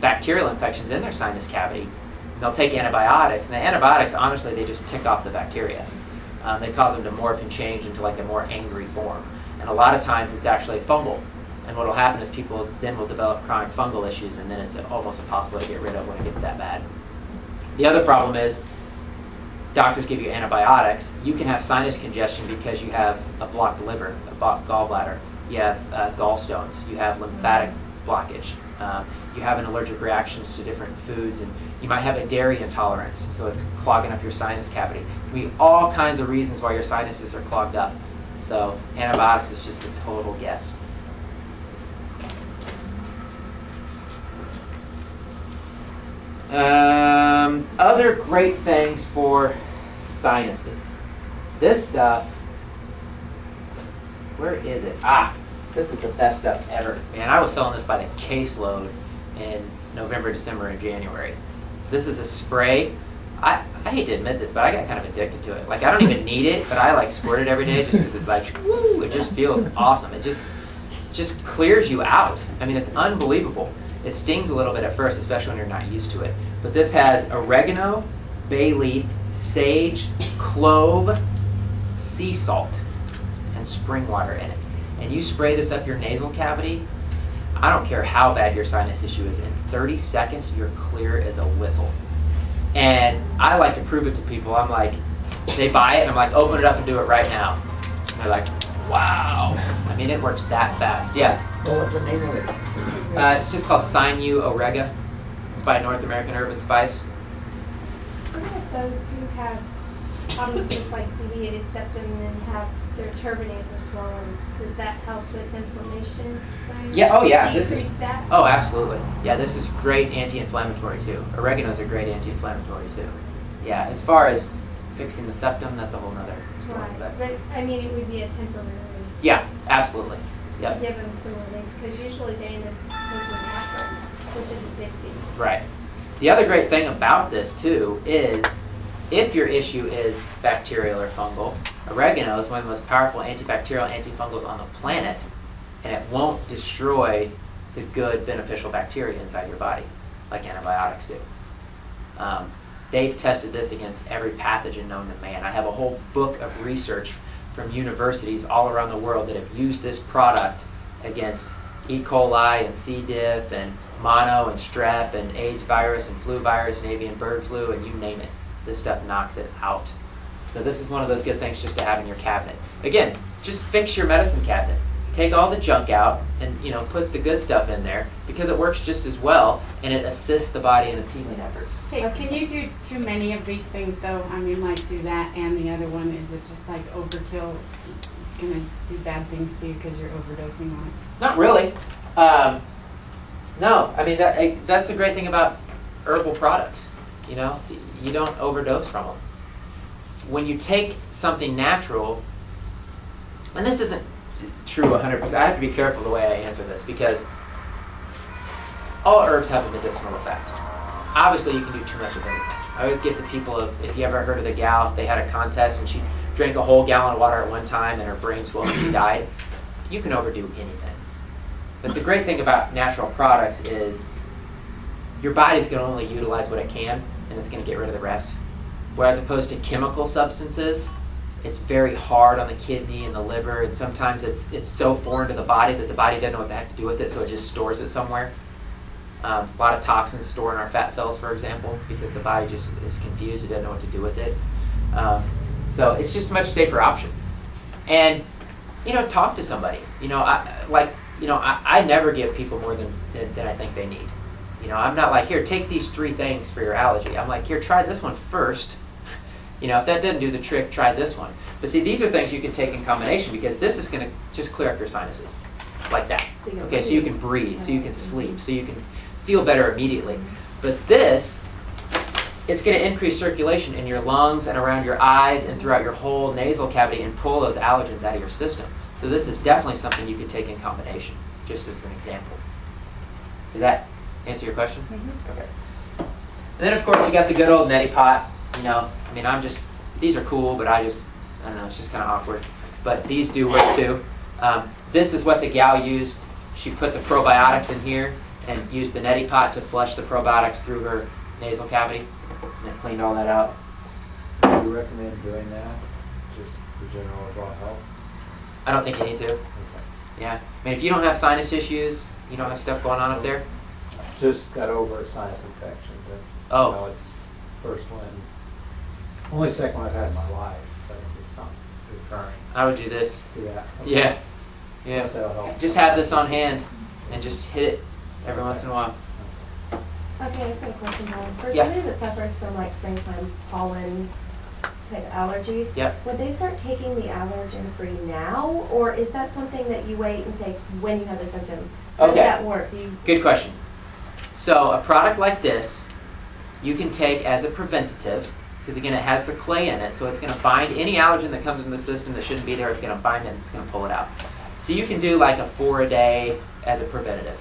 bacterial infections in their sinus cavity. They'll take antibiotics, and the antibiotics, honestly, they just tick off the bacteria. They cause them to morph and change into like a more angry form. And a lot of times it's actually fungal. And what will happen is people then will develop chronic fungal issues, and then it's almost impossible to get rid of when it gets that bad. The other problem is doctors give you antibiotics. You can have sinus congestion because you have a blocked liver, a blocked gallbladder. You have gallstones. You have lymphatic blockage. You have an allergic reactions to different foods, and you might have a dairy intolerance, so it's clogging up your sinus cavity. There can be all kinds of reasons why your sinuses are clogged up. So antibiotics is just a total guess. Other great things for sinuses. This stuff, where is it? This is the best stuff ever. Man, I was selling this by the caseload in November, December, and January. This is a spray. I hate to admit this, but I got kind of addicted to it. Like, I don't even need it, but I like squirt it every day just because it's like, woo, it just feels awesome. It just clears you out. I mean, it's unbelievable. It stings a little bit at first, especially when you're not used to it. But this has oregano, bay leaf, sage, clove, sea salt, and spring water in it. And you spray this up your nasal cavity, I don't care how bad your sinus issue is, in 30 seconds, you're clear as a whistle. And I like to prove it to people. I'm like, they buy it, and I'm like, open it up and do it right now. And they're like, wow. I mean, it works that fast. Yeah. Well, what's the name of it? It's just called Sinu Orega. It's by North American Herb and Spice. What about those who have problems with like deviated septum and have their turbinates swollen? Does that help with inflammation? Yeah, oh yeah. This is, Decrease that? oh, absolutely. Yeah, this is great anti-inflammatory too. Oregano is a great anti-inflammatory too. Yeah, as far as fixing the septum, that's a whole nother story. Right, but I mean, it would be a temporary. Yeah, absolutely. Yep. Give them some relief, because usually they end up taking aspirin, which is addicting. Right. The other great thing about this too is if your issue is bacterial or fungal, oregano is one of the most powerful antibacterial antifungals on the planet, and it won't destroy the good beneficial bacteria inside your body like antibiotics do. They've tested this against every pathogen known to man. I have a whole book of research from universities all around the world that have used this product against E. coli and C. diff and mono and strep and AIDS virus and flu virus and avian bird flu, and you name it. This stuff knocks it out. So this is one of those good things just to have in your cabinet. Again, just fix your medicine cabinet. Take all the junk out and put the good stuff in there, because it works just as well and it assists the body in its healing efforts. Okay, can you do too many of these things though? I mean, like do that and the other one, is it just like overkill? Gonna do bad things to you because you're overdosing on it? Not really. No, I mean that's the great thing about herbal products. You don't overdose from them. When you take something natural, and this isn't true 100%. I have to be careful the way I answer this, because all herbs have a medicinal effect. Obviously, you can do too much of anything. I always get the people if you ever heard of the gal, they had a contest and she drank a whole gallon of water at one time and her brain swelled and she died. You can overdo anything. But the great thing about natural products is your body's going to only utilize what it can, and it's going to get rid of the rest. Whereas opposed to chemical substances, it's very hard on the kidney and the liver, and sometimes it's so foreign to the body that the body doesn't know what the heck to do with it, so it just stores it somewhere. A lot of toxins store in our fat cells, for example, because the body just is confused, it doesn't know what to do with it. So it's just a much safer option. And, talk to somebody. I never give people more than I think they need. You know, I'm not like, here, take these 3 things for your allergy. I'm like, here, try this one first. You know, if that doesn't do the trick, try this one. But see, these are things you can take in combination because this is going to just clear up your sinuses like that. So you can Okay, so you can breathe, so you can sleep, so you can feel better immediately. But this, it's going to increase circulation in your lungs and around your eyes and throughout your whole nasal cavity and pull those allergens out of your system. So this is definitely something you could take in combination, just as an example. Does that answer your question? Okay. And then, of course, you got the good old neti pot. You know, I mean, these are cool, but I don't know, it's just kind of awkward. But these do work too. This is what the gal used. She put the probiotics in here and used the neti pot to flush the probiotics through her nasal cavity. And it cleaned all that out. Do you recommend doing that, just for general overall health? I don't think you need to. Okay. Yeah. I mean, if you don't have sinus issues, you don't have stuff going on up there. Just got over a sinus infection. But, Oh. You know, it's first one, only second one I've had in my life, but it's not recurring. I would do this. Do that. Yeah. Yeah. Guess that'll help. Just have this on hand and just hit it every once in a while. Okay, I've got a question, Vaughn. For Yeah. somebody that suffers from like springtime pollen type allergies, Yep. would they start taking the allergen-free now, or is that something that you wait and take when you have the symptom? How does Okay. that work? Do you? Good question. So a product like this, you can take as a preventative, because again, it has the clay in it, so it's going to bind any allergen that comes in the system that shouldn't be there. It's going to bind it and it's going to pull it out. So you can do like a 4-a-day as a preventative.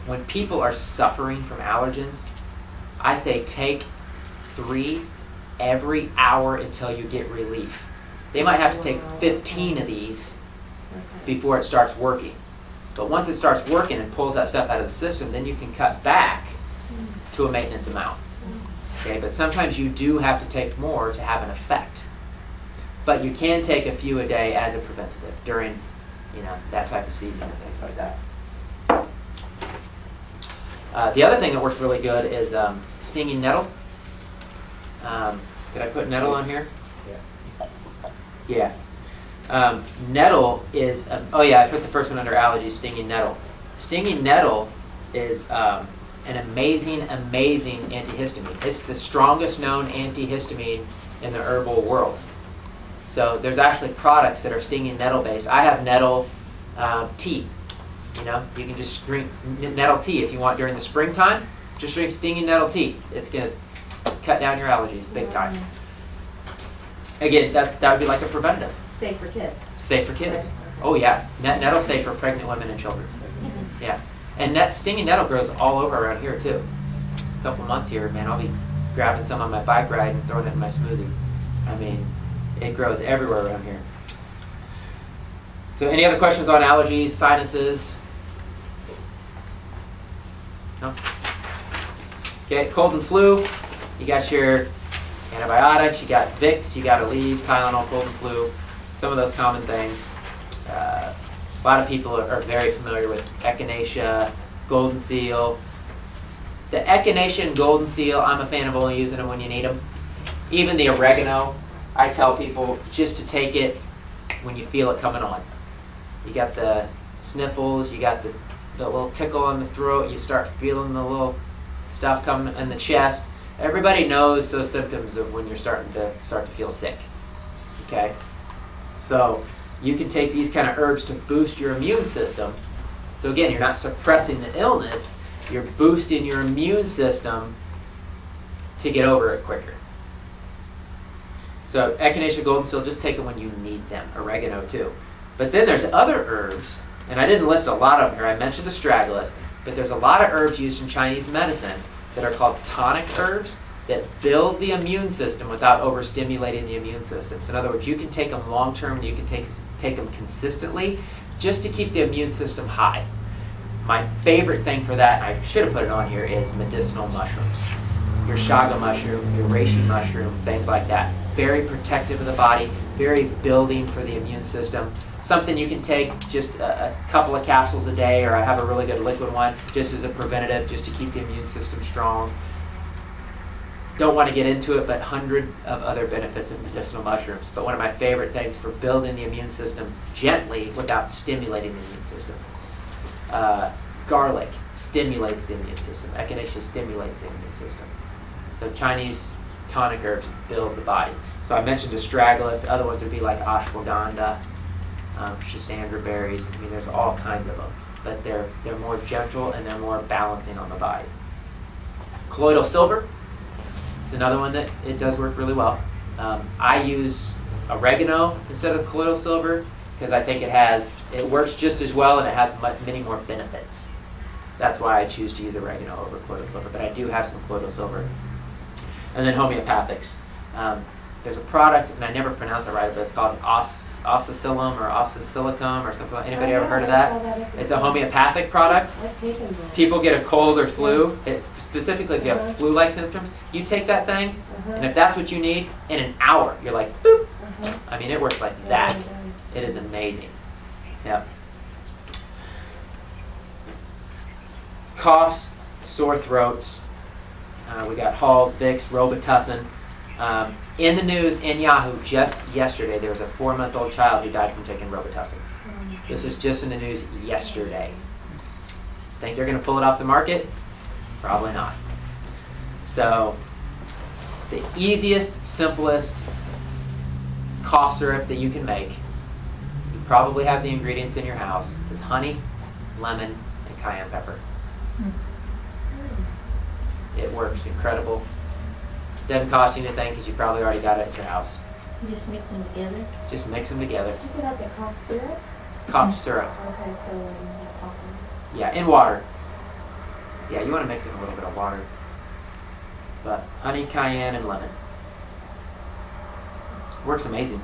When people are suffering from allergens, I say take 3 every hour until you get relief. They might have to take 15 of these before it starts working. But once it starts working and pulls that stuff out of the system, then you can cut back to a maintenance amount. Okay, but sometimes you do have to take more to have an effect. But you can take a few a day as a preventative during, you know, that type of season and things like that. The other thing that works really good is stinging nettle. Did I put nettle on here? Yeah. Yeah. Nettle is, oh yeah, I put the first one under allergies, stinging nettle. Stinging nettle is an amazing, amazing antihistamine. It's the strongest known antihistamine in the herbal world. So there's actually products that are stinging nettle based. I have nettle tea. You know, you can just drink nettle tea if you want during the springtime. Just drink stinging nettle tea. It's going to cut down your allergies big time. Again, that would be like a preventative. Safe for kids. Safe for kids. Right. Oh yeah, nettle's safe for pregnant women and children. Yeah, and stinging nettle grows all over around here too. A couple months here, man, I'll be grabbing some on my bike ride and throwing it in my smoothie. I mean, it grows everywhere around here. So any other questions on allergies, sinuses? No? Okay, cold and flu. You got your antibiotics, you got Vicks, you got Aleve, Tylenol, cold and flu. Some of those common things. A lot of people are very familiar with Echinacea, Golden Seal. The Echinacea and Golden Seal, I'm a fan of only using them when you need them. Even the oregano, I tell people just to take it when you feel it coming on. You got the sniffles, you got the little tickle in the throat, you start feeling the little stuff coming in the chest. Everybody knows those symptoms of when you're starting to feel sick. Okay? So you can take these kind of herbs to boost your immune system. So again, you're not suppressing the illness, you're boosting your immune system to get over it quicker. So Echinacea, Golden Seal, just take it when you need them. Oregano too. But then there's other herbs, and I didn't list a lot of them here. I mentioned astragalus, but there's a lot of herbs used in Chinese medicine that are called tonic herbs that build the immune system without overstimulating the immune system. So in other words, you can take them long term and you can take them consistently just to keep the immune system high. My favorite thing for that, and I should have put it on here, is medicinal mushrooms. Your shaga mushroom, your reishi mushroom, things like that. Very protective of the body, very building for the immune system. Something you can take just a couple of capsules a day, or I have a really good liquid one, just as a preventative, just to keep the immune system strong. Don't want to get into it, but hundreds of other benefits of medicinal mushrooms. But one of my favorite things for building the immune system gently without stimulating the immune system. Garlic. stimulates the immune system. Echinacea stimulates the immune system. So Chinese tonic herbs build the body. So I mentioned astragalus. Other ones would be like ashwagandha, schisandra berries. I mean, there's all kinds of them, but they're more gentle and they're more balancing on the body. Colloidal silver is another one that it does work really well. I use oregano instead of colloidal silver because I think it works just as well and it has many more benefits. That's why I choose to use oregano over colloidal silver, but I do have some colloidal silver. And then homeopathics. There's a product, and I never pronounce it right, but it's called osasilum or osasilicum or something. Anybody ever heard of that? It's a homeopathic product. I've taken that. People get a cold or flu, specifically if you have flu-like symptoms, you take that thing, and if that's what you need, in an hour, you're like, boop. I mean, it works like that. It is amazing. Yep. Coughs, sore throats. We got Halls, Vicks, Robitussin. In the news, in Yahoo, just yesterday, there was a 4-month-old child who died from taking Robitussin. This was just in the news yesterday. Think they're going to pull it off the market? Probably not. So, the easiest, simplest cough syrup that you can make, you probably have the ingredients in your house, is honey, lemon, and cayenne pepper. It works incredible. Doesn't cost you anything because you probably already got it at your house. You just mix them together? Just mix them together. Did you say that's a cough syrup? Cough syrup. Okay, so like coffee. Yeah, in water. Yeah, you want to mix it in a little bit of water. But honey, cayenne, and lemon. Works amazing.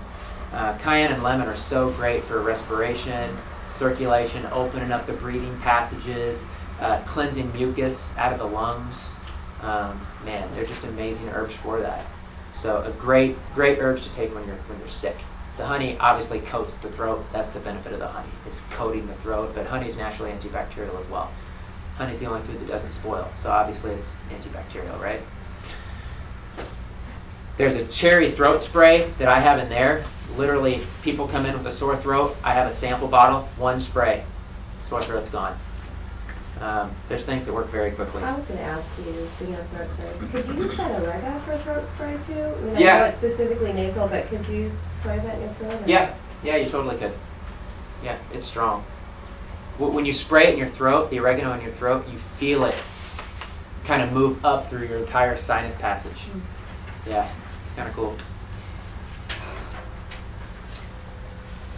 Cayenne and lemon are so great for respiration, circulation, opening up the breathing passages, cleansing mucus out of the lungs. Man, they're just amazing herbs for that. So a great herbs to take when you're sick. The honey obviously coats the throat. That's the benefit of the honey. It's coating the throat, but honey is naturally antibacterial as well. Honey's the only food that doesn't spoil, so obviously it's antibacterial, right? There's a cherry throat spray that I have in there. Literally, people come in with a sore throat. I have a sample bottle, 1 spray. Sore throat's gone. There's things that work very quickly. I was going to ask you, speaking of throat sprays, could you use that oregano for throat spray too? I mean, Yeah. I know it's specifically nasal, but could you spray that in your throat? or- Yeah, you totally could. Yeah, it's strong. When you spray it in your throat, the oregano in your throat, you feel it kind of move up through your entire sinus passage. Yeah, it's kind of cool.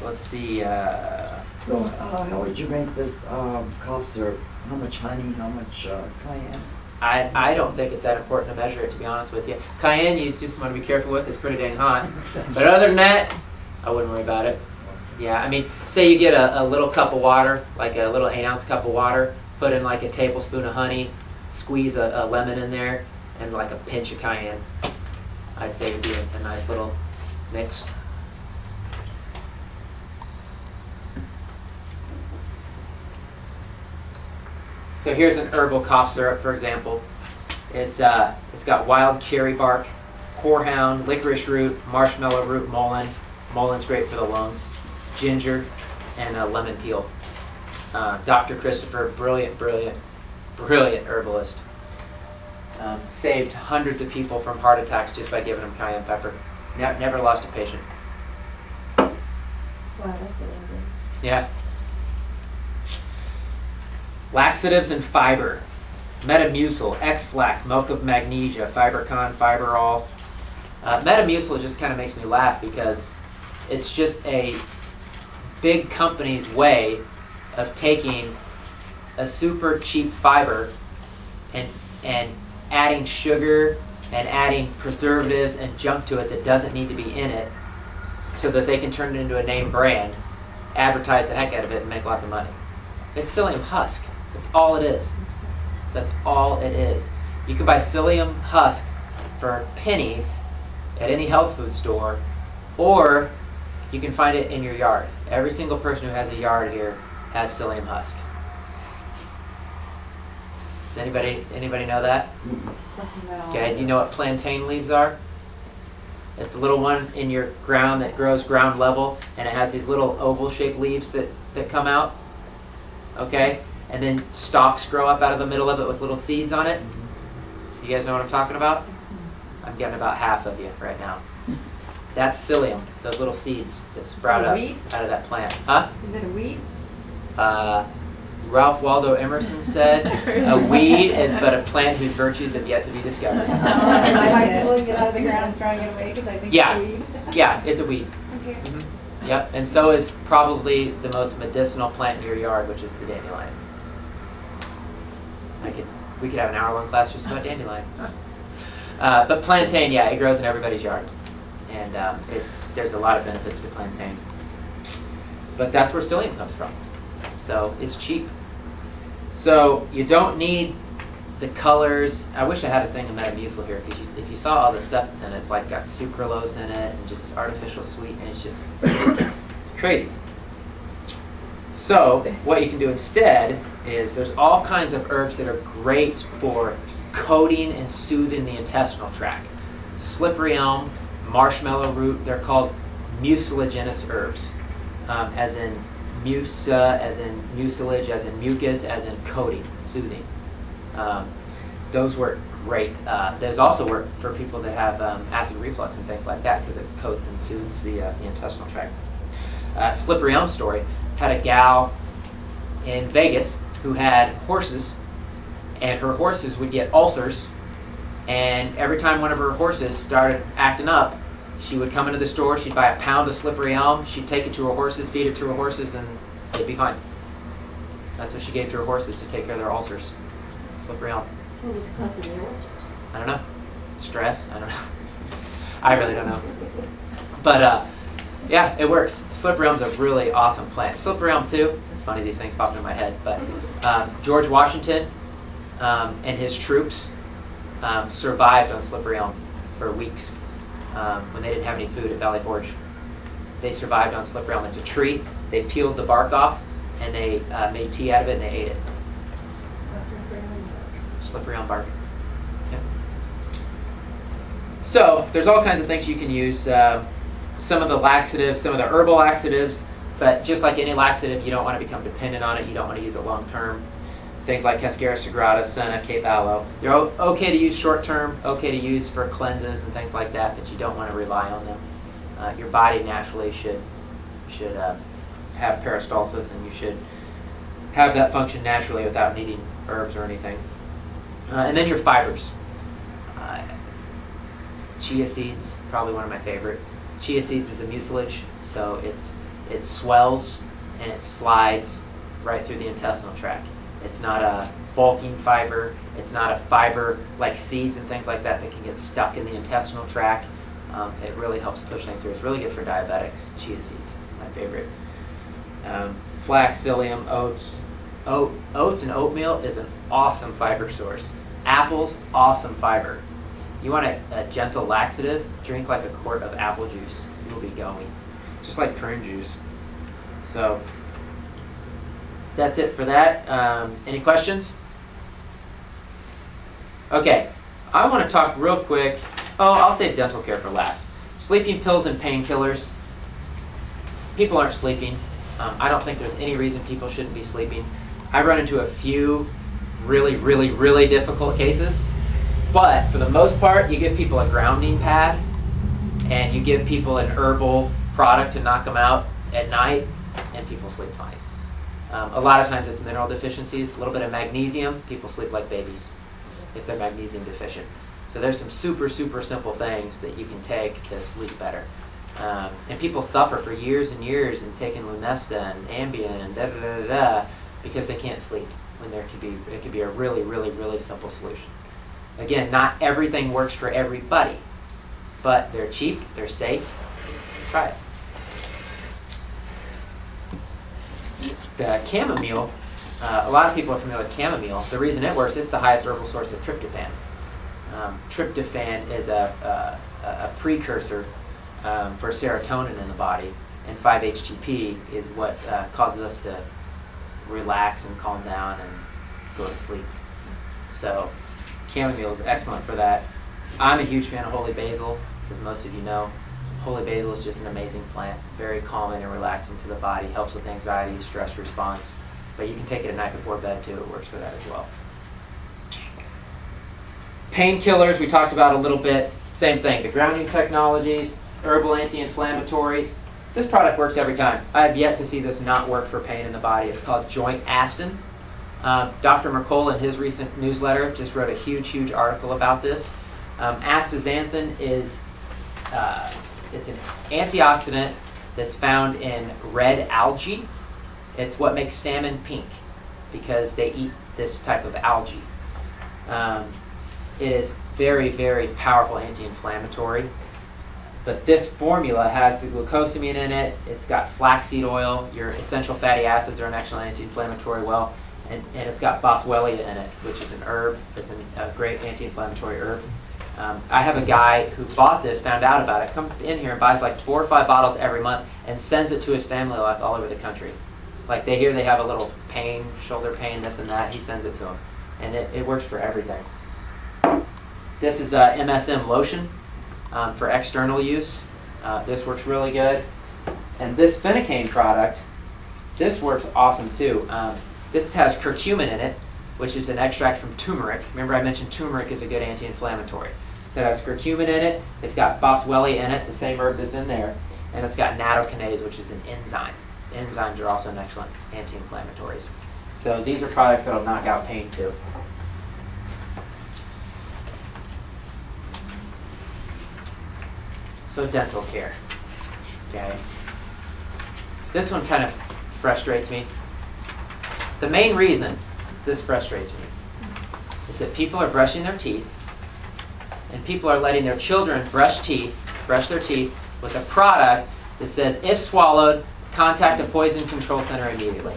Let's see. So, how would you make this cough syrup? How much honey? How much cayenne? I don't think it's that important to measure it, to be honest with you. Cayenne, you just want to be careful with. It's pretty dang hot. But other than that, I wouldn't worry about it. Yeah, I mean, say you get a little cup of water, like a little 8-ounce cup of water, put in like a tablespoon of honey, squeeze a lemon in there, and like a pinch of cayenne. I'd say it would be a nice little mix. So here's an herbal cough syrup, for example. It's got wild cherry bark, horehound, licorice root, marshmallow root, mullein. Mulleine's great for the lungs. Ginger, and lemon peel. Dr. Christopher, brilliant herbalist. Saved hundreds of people from heart attacks just by giving them cayenne pepper. Never lost a patient. Wow, that's amazing. Yeah. Laxatives and fiber. Metamucil, X-Lac, milk of magnesia, Fibercon, Fiberall. Metamucil just kind of makes me laugh because it's just a big company's way of taking a super cheap fiber and adding sugar and adding preservatives and junk to it that doesn't need to be in it so that they can turn it into a name brand, advertise the heck out of it, and make lots of money. It's psyllium husk. That's all it is. That's all it is. You can buy psyllium husk for pennies at any health food store, or you can find it in your yard. Every single person who has a yard here has psyllium husk. Does anybody know that? Okay, do you know what plantain leaves are? It's the little one in your ground that grows ground level, and it has these little oval-shaped leaves that come out. Okay? and then stalks grow up out of the middle of it with little seeds on it. You guys know what I'm talking about? I'm getting about half of you right now. That's psyllium, those little seeds that sprout up out of that plant. Huh? Is it a weed? Ralph Waldo Emerson said, a weed is but a plant whose virtues have yet to be discovered. I like pulling it out of the ground and throwing it away because I think Yeah. it's a weed. Yeah, it's a weed. Okay. Yep, and so is probably the most medicinal plant in your yard, which is the dandelion. We could have an hour-long class just about dandelion. But plantain, yeah, it grows in everybody's yard, and there's a lot of benefits to plantain. But that's where psyllium comes from, so it's cheap. So you don't need the colors. I wish I had a thing of Metamucil here, because if you saw all the stuff that's in it, it's like got sucralose in it and just artificial sweetening. It's just crazy. So what you can do instead is there's all kinds of herbs that are great for coating and soothing the intestinal tract. Slippery elm, marshmallow root, they're called mucilaginous herbs, as in musa, as in mucilage, as in mucus, as in coating, soothing. Those work great. Those also work for people that have acid reflux and things like that, because it coats and soothes the intestinal tract. Slippery elm story had a gal in Vegas who had horses, and her horses would get ulcers, and every time one of her horses started acting up, she would come into the store, she'd buy a pound of slippery elm, she'd take it to her horses, feed it to her horses, and they'd be fine. That's what she gave to her horses to take care of their ulcers. Slippery elm. What was causing the ulcers? I don't know. Stress? I don't know. I really don't know. But yeah, it works. Slippery elm's a really awesome plant. Slippery elm too. It's funny, these things pop into my head. But George Washington and his troops survived on slippery elm for weeks when they didn't have any food at Valley Forge. They survived on slippery elm. It's a tree. They peeled the bark off and they made tea out of it and they ate it. Slippery elm bark. Yep. So there's all kinds of things you can use. Some of the laxatives, some of the herbal laxatives, but just like any laxative, you don't want to become dependent on it. You don't want to use it long term. Things like Cascara sagrada, senna, cape aloe. They're okay to use short term, okay to use for cleanses and things like that, but you don't want to rely on them. Your body naturally should have peristalsis, and you should have that function naturally without needing herbs or anything. And then your fibers. Chia seeds, probably one of my favorite. Chia seeds is a mucilage, so it swells and it slides right through the intestinal tract. It's not a bulking fiber. It's not a fiber like seeds and things like that that can get stuck in the intestinal tract. It really helps push things through. It's really good for diabetics. Chia seeds, my favorite. Flax, psyllium, oats. Oats and oatmeal is an awesome fiber source. Apples, awesome fiber. You want a gentle laxative, drink like a quart of apple juice. You'll be going. Just like prune juice. So that's it for that. Any questions? Okay, I want to talk real quick. Oh, I'll save dental care for last. Sleeping pills and painkillers. People aren't sleeping. I don't think there's any reason people shouldn't be sleeping. I run into a few really, really, really difficult cases. But for the most part, you give people a grounding pad and you give people an herbal product to knock them out at night, and people sleep fine. A lot of times it's mineral deficiencies, a little bit of magnesium. People sleep like babies if they're magnesium deficient. So there's some super, super simple things that you can take to sleep better. And people suffer for years and years and taking Lunesta and Ambien and da-da-da-da-da because they can't sleep, when it could be a really, really, really simple solution. Again, not everything works for everybody, but they're cheap, they're safe. Try it. The chamomile, a lot of people are familiar with chamomile. The reason it works, it's the highest herbal source of tryptophan. Tryptophan is a precursor for serotonin in the body, and 5-HTP is what causes us to relax and calm down and go to sleep. So chamomile is excellent for that. I'm a huge fan of holy basil, as most of you know. Holy basil is just an amazing plant, very calming and relaxing to the body, helps with anxiety, stress response. But you can take it at night before bed too. It works for that as well. Painkillers we talked about a little bit. Same thing. The grounding technologies, herbal anti-inflammatories. This product works every time. I have yet to see this not work for pain in the body. It's called Joint Aston. Dr. Mercola in his recent newsletter just wrote a huge article about this. Astaxanthin is it's an antioxidant that's found in red algae. It's what makes salmon pink because they eat this type of algae. It is very powerful anti-inflammatory. But this formula has the glucosamine in it. It's got flaxseed oil. Your essential fatty acids are an excellent anti-inflammatory and it's got boswellia in it, which is an herb. It's a great anti-inflammatory herb. I have a guy who bought this, found out about it, comes in here and buys like 4 or 5 bottles every month and sends it to his family like all over the country. Like they hear they have a little pain, shoulder pain, this and that, he sends it to them. And it works for everything. This is MSM lotion for external use. This works really good. And this Phenicane product, this works awesome too. This has curcumin in it, which is an extract from turmeric. Remember I mentioned turmeric is a good anti-inflammatory. So it has curcumin in it, it's got boswellia in it, the same herb that's in there, and it's got nattokinase, which is an enzyme. Enzymes are also an excellent anti-inflammatories. So these are products that will knock out pain too. So dental care, okay? This one kind of frustrates me. The main reason this frustrates me is that people are brushing their teeth and people are letting their children brush their teeth with a product that says, if swallowed, contact a poison control center immediately.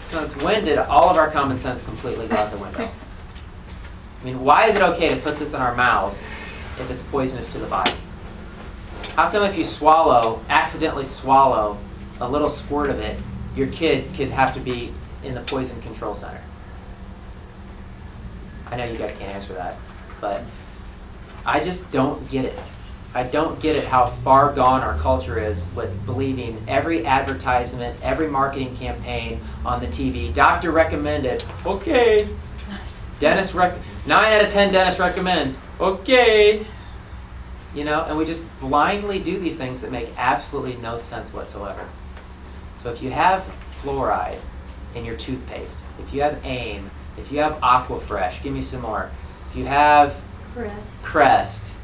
Since when did all of our common sense completely go out the window? I mean, why is it okay to put this in our mouths if it's poisonous to the body? How come if you accidentally swallow a little squirt of it, your kid could have to be in the poison control center? I know you guys can't answer that, but I just don't get it. I don't get it how far gone our culture is with believing every advertisement, every marketing campaign on the TV. Doctor recommended, okay. 9 out of 10 dentists recommend, okay. You know, and we just blindly do these things that make absolutely no sense whatsoever. So if you have fluoride in your toothpaste, if you have AIM, if you have Aquafresh, give me some more. If you have Crest,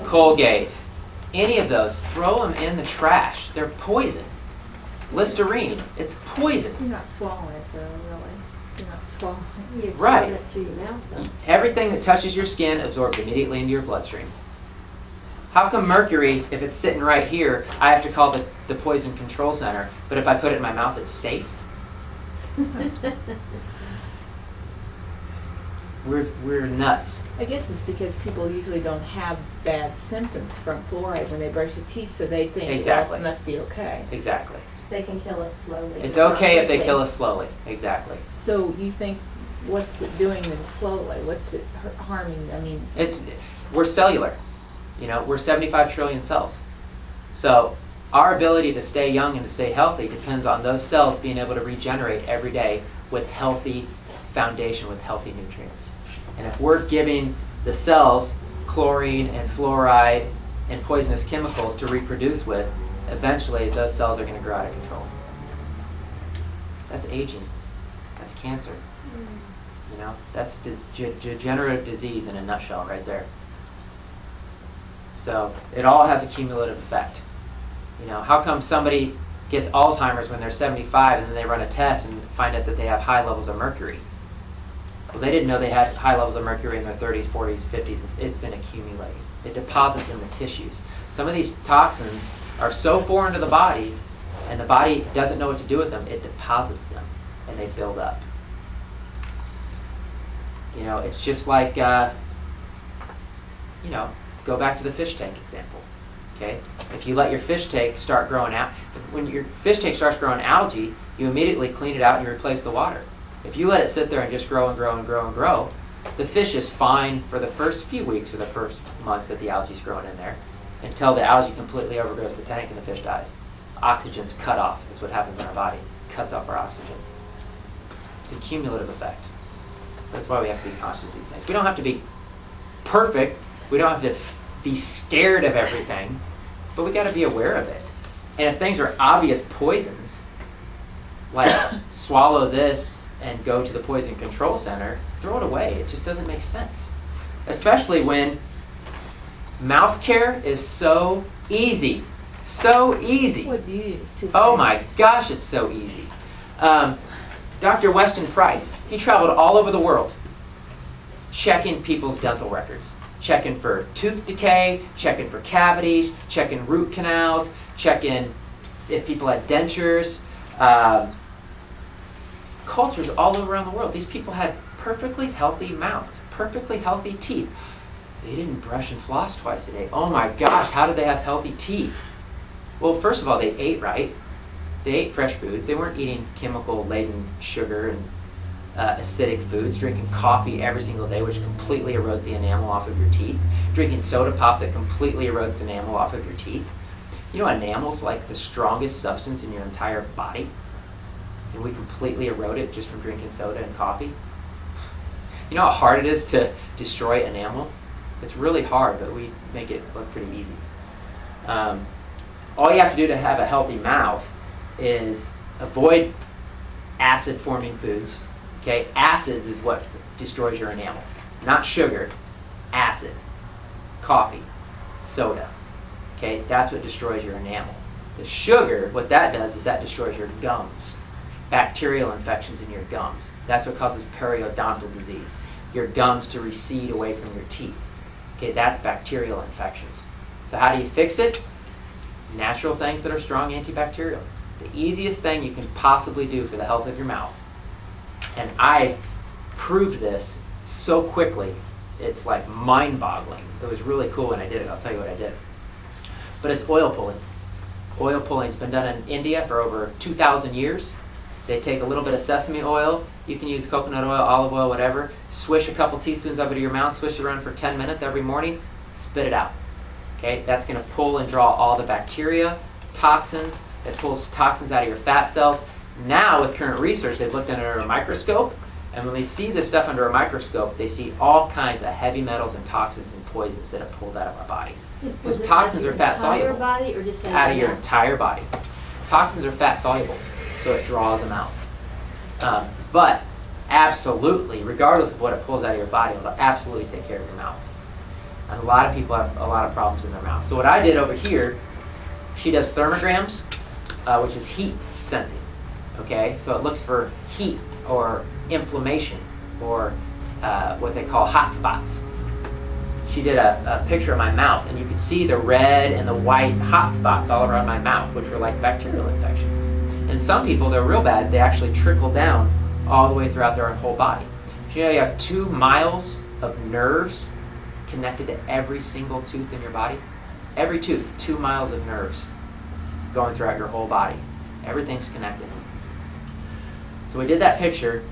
Colgate, any of those, throw them in the trash. They're poison. Listerine, it's poison. You're not swallowing it though, really. You're not swallowing it. You're Right. shoving it through your mouth, though. Everything that touches your skin absorbs immediately into your bloodstream. How come mercury, if it's sitting right here, I have to call the poison control center, but if I put it in my mouth, it's safe? We're nuts. I guess it's because people usually don't have bad symptoms from fluoride when they brush their teeth, so they think, Exactly. well, it must be okay. Exactly. They can kill us slowly. It's just not okay if they quickly. kill us slowly. Exactly. So you think, what's it doing them slowly? What's it harming? I mean, We're cellular. You know, we're 75 trillion cells. So our ability to stay young and to stay healthy depends on those cells being able to regenerate every day with healthy foundation, with healthy nutrients. And if we're giving the cells chlorine and fluoride and poisonous chemicals to reproduce with, eventually those cells are going to grow out of control. That's aging. That's cancer. You know, that's degenerative disease in a nutshell right there. So it all has a cumulative effect. You know, how come somebody gets Alzheimer's when they're 75 and then they run a test and find out that they have high levels of mercury? Well, they didn't know they had high levels of mercury in their 30s, 40s, 50s. It's been accumulating. It deposits in the tissues. Some of these toxins are so foreign to the body, and the body doesn't know what to do with them. It deposits them, and they build up. You know, it's just like, you know, go back to the fish tank example. Okay, if you let your fish tank start growing out, when your fish tank starts growing algae, you immediately clean it out and you replace the water. If you let it sit there and just grow and grow and grow and grow, the fish is fine for the first few weeks or the first months that the algae's growing in there, until the algae completely overgrows the tank and the fish dies. Oxygen's cut off. That's what happens in our body. cuts off our oxygen. It's a cumulative effect. That's why we have to be conscious of these things. We don't have to be perfect. We don't have to be scared of everything, but we got to be aware of it. And if things are obvious poisons, like swallow this and go to the poison control center, throw it away. It just doesn't make sense. Especially when mouth care is so easy. So easy. What do you use? Oh my gosh, it's so easy. Dr. Weston Price, he traveled all over the world checking people's dental records. Checking for tooth decay, checking for cavities, checking root canals, checking if people had dentures. Cultures all over around the world. These people had perfectly healthy mouths, perfectly healthy teeth. They didn't brush and floss twice a day. Oh my gosh, how did they have healthy teeth? Well, first of all, they ate right. They ate fresh foods. They weren't eating chemical-laden sugar and acidic foods, drinking coffee every single day, which completely erodes the enamel off of your teeth, drinking soda pop that completely erodes the enamel off of your teeth. You know, enamel's like the strongest substance in your entire body, and we completely erode it just from drinking soda and coffee. You know how hard it is to destroy enamel? It's really hard, but we make it look pretty easy. All you have to do to have a healthy mouth is avoid acid-forming foods. Okay, acids is what destroys your enamel, not sugar. Acid, coffee, soda. Okay, that's what destroys your enamel. The sugar, what that does is that destroys your gums. Bacterial infections in your gums. That's what causes periodontal disease. Your gums to recede away from your teeth. Okay, that's bacterial infections. So how do you fix it? Natural things that are strong antibacterials. The easiest thing you can possibly do for the health of your mouth. And I proved this so quickly, it's like mind-boggling. It was really cool when I did it. I'll tell you what I did. But it's oil pulling. Oil pulling's been done in India for over 2,000 years. They take a little bit of sesame oil. You can use coconut oil, olive oil, whatever. Swish a couple teaspoons of it to your mouth. Swish it around for 10 minutes every morning. Spit it out. Okay, that's going to pull and draw all the bacteria, toxins. It pulls toxins out of your fat cells. Now, with current research, they've looked under a microscope, and when they see this stuff under a microscope, they see all kinds of heavy metals and toxins and poisons that are pulled out of our bodies. Because toxins are fat soluble. Body or just out of your entire body. Toxins are fat soluble, so it draws them out. But absolutely, regardless of what it pulls out of your body, it'll absolutely take care of your mouth. And a lot of people have a lot of problems in their mouth. So what I did over here, she does thermograms, which is heat sensing. Okay, so it looks for heat or inflammation or what they call hot spots. She did a picture of my mouth, and you could see the red and the white hot spots all around my mouth, which were like bacterial infections. And some people, they're real bad. They actually trickle down all the way throughout their whole body. You know, you have 2 miles of nerves connected to every single tooth in your body. Every tooth, 2 miles of nerves going throughout your whole body. Everything's connected. So we did that picture.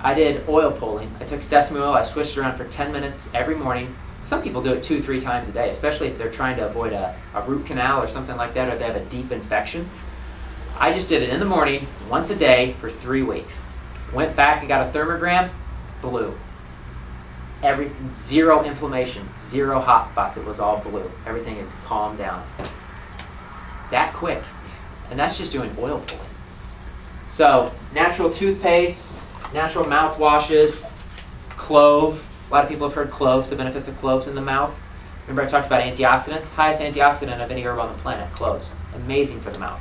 I did oil pulling. I took sesame oil. I swished it around for 10 minutes every morning. Some people do it 2-3 times a day, especially if they're trying to avoid a root canal or something like that, or they have a deep infection. I just did it in the morning, once a day, for 3 weeks. Went back and got a thermogram, blue. Zero inflammation, 0 hot spots. It was all blue. Everything had calmed down. That quick. And that's just doing oil pulling. So, natural toothpaste, natural mouthwashes, clove. A lot of people have heard cloves, the benefits of cloves in the mouth. Remember I talked about antioxidants? Highest antioxidant of any herb on the planet, cloves. Amazing for the mouth.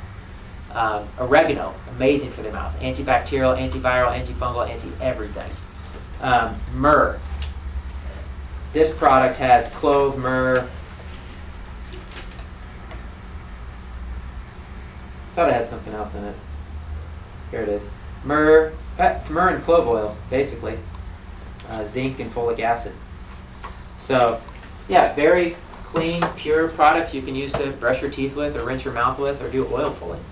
Oregano, amazing for the mouth. Antibacterial, antiviral, antifungal, anti-everything. Myrrh. This product has clove, myrrh. Thought I had something else in it. Here it is. Myrrh and clove oil, basically. Zinc and folic acid. So, yeah, very clean, pure products you can use to brush your teeth with or rinse your mouth with or do oil pulling.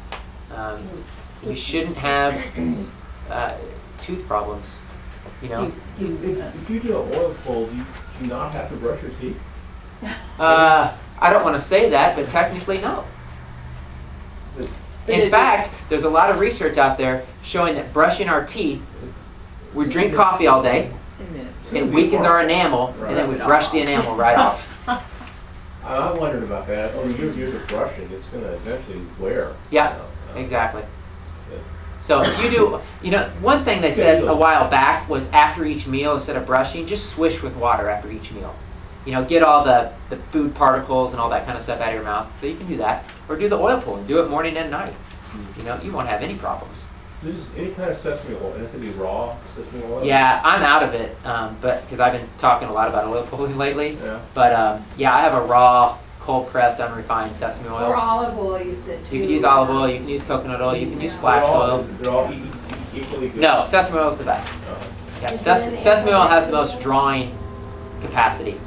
You shouldn't have tooth problems, you know. If you do an oil pull, do you not have to brush your teeth? I don't want to say that, but technically no. In fact, there's a lot of research out there showing that brushing our teeth, we drink coffee all day, it weakens our enamel, and then we brush the enamel right off. I wondered about that. Over years of brushing, it's going to eventually wear. Yeah, exactly. So if you do, one thing they said a while back was after each meal, instead of brushing, just swish with water after each meal. Get all the food particles and all that kind of stuff out of your mouth. So you can do that. Or do the oil pulling. Do it morning and night. You won't have any problems. This is any kind of sesame oil. It has to be raw sesame oil? Yeah, I'm out of it, but because I've been talking a lot about oil pulling lately. Yeah. But I have a raw, cold-pressed, unrefined sesame oil. Or olive oil, you said too. You can use olive oil, you can use coconut oil, you can use flax oil. They're all equally good? No, sesame oil is the best. Yeah, sesame oil has the most drawing capacity.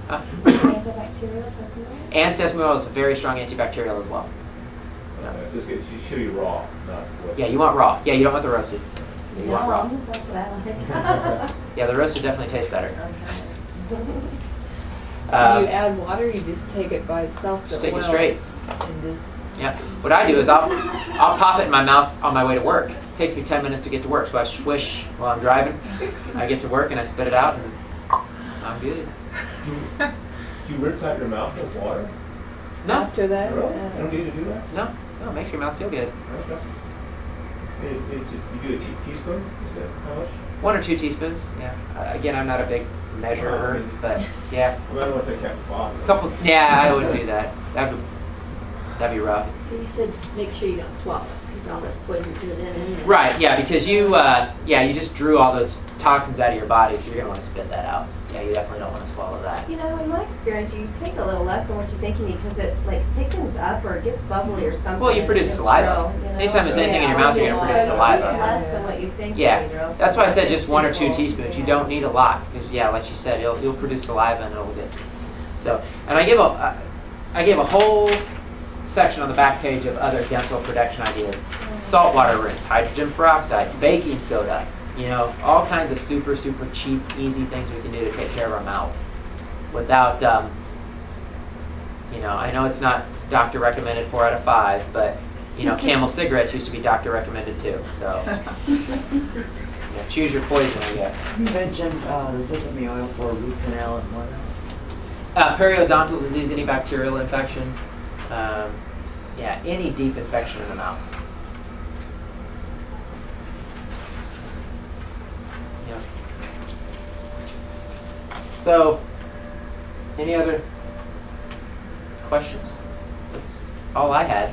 Antibacterial sesame oil? And sesame oil is a very strong antibacterial as well. Okay, so it should be raw, not what? Yeah, you want raw. Yeah, you don't want the roasted. You want raw. That's what I like. Yeah, the roasted definitely tastes better. So you add water, you just take it by itself? Just take it straight. And just Yeah. What I do is I'll pop it in my mouth on my way to work. It takes me 10 minutes to get to work, so I swish while I'm driving. I get to work and I spit it out, and I'm good. Do you rinse out your mouth with water? No, after that? Really? You don't need to do that? no, it makes your mouth feel good. Okay. You do a teaspoon? Is that how much? 1 or 2 teaspoons. Yeah. Again, I'm not a big measurer, but yeah, I don't want to take half a bottle. couple. Yeah, I wouldn't do that. That'd be rough. You said make sure you don't swallow it, because all that's poison to it anyway. Right. Yeah, because you just drew all those toxins out of your body, so you're gonna want to spit that out. Yeah, you definitely don't want to swallow that. In my experience, you take a little less than what you think you need because it thickens up or it gets bubbly or something. Well, you produce saliva. Anytime there's anything in your mouth, you're gonna produce saliva. Less than what you think Yeah, you need, or else that's why I you'll said get just 1 or 2 too full. teaspoons. You don't need a lot because, like you said, you'll produce saliva and it'll get. So, and I gave a whole section on the back page of other dental protection ideas: saltwater rinse, hydrogen peroxide, baking soda. All kinds of super cheap, easy things we can do to take care of our mouth without. I know it's not doctor recommended 4 out of 5, but Camel cigarettes used to be doctor recommended too. So choose your poison, I guess. You mentioned the sesame oil for root canal and what else? Periodontal disease, any bacterial infection, any deep infection in the mouth. Yeah. So, any other questions? That's all I had.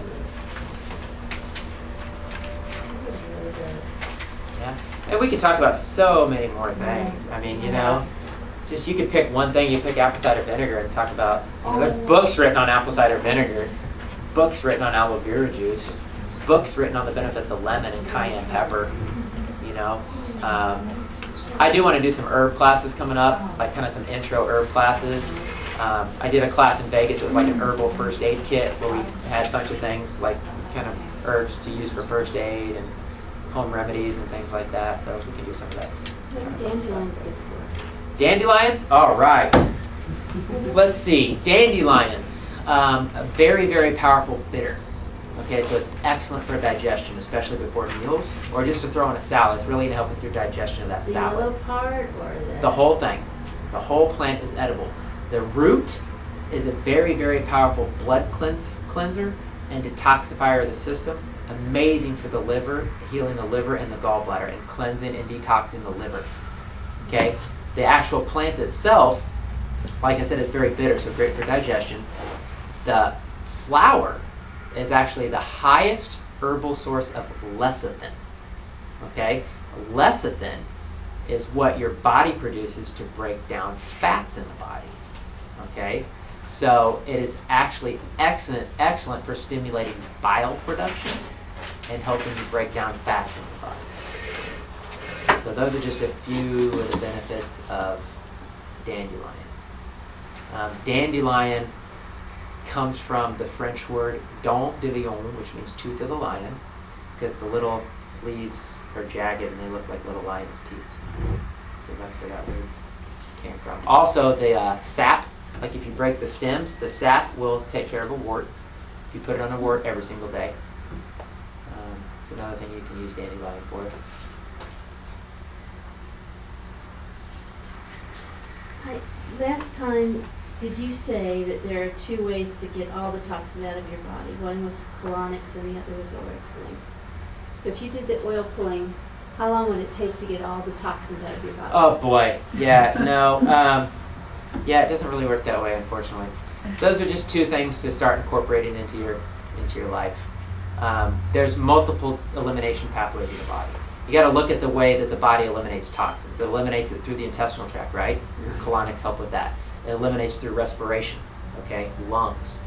Yeah, and we could talk about so many more things. I mean, just you could pick one thing. You pick apple cider vinegar and talk about. There's books written on apple cider vinegar, books written on aloe vera juice, books written on the benefits of lemon and cayenne pepper. I do want to do some herb classes coming up, like kind of some intro herb classes. I did a class in Vegas. It was like an herbal first aid kit where we had a bunch of things like kind of herbs to use for first aid and home remedies and things like that. So we can do some of that. Dandelion's good for. Dandelions? All right. Let's see. Dandelions. A very, very powerful bitter. Okay, so it's excellent for digestion, especially before meals, or just to throw in a salad. It's really going to help with your digestion of that The salad. yellow part or The whole thing. The whole plant is edible. The root is a very, very powerful blood cleanser and detoxifier of the system. Amazing for the liver, healing the liver and the gallbladder, and cleansing and detoxing the liver. Okay? The actual plant itself, like I said, is very bitter, so great for digestion. The flower is actually the highest herbal source of lecithin. Okay? Lecithin is what your body produces to break down fats in the body. Okay? So it is actually excellent for stimulating bile production and helping you break down fats in the body. So those are just a few of the benefits of dandelion. Dandelion comes from the French word dent de lion, which means tooth of the lion, because the little leaves are jagged and they look like little lion's teeth. So that's where that word came from. Also, the sap, like if you break the stems, the sap will take care of a wart. If you put it on a wart every single day, another thing you can use dandelion for. Last time, did you say that there are 2 ways to get all the toxin out of your body? One was colonics and the other was oil pulling. So if you did the oil pulling, how long would it take to get all the toxins out of your body? Oh boy, yeah, no, yeah, it doesn't really work that way, unfortunately. Those are just 2 things to start incorporating into your life. There's multiple elimination pathways in the body. You got to look at the way that the body eliminates toxins. It eliminates it through the intestinal tract, right? Your colonics help with that. It eliminates through respiration, okay? Lungs.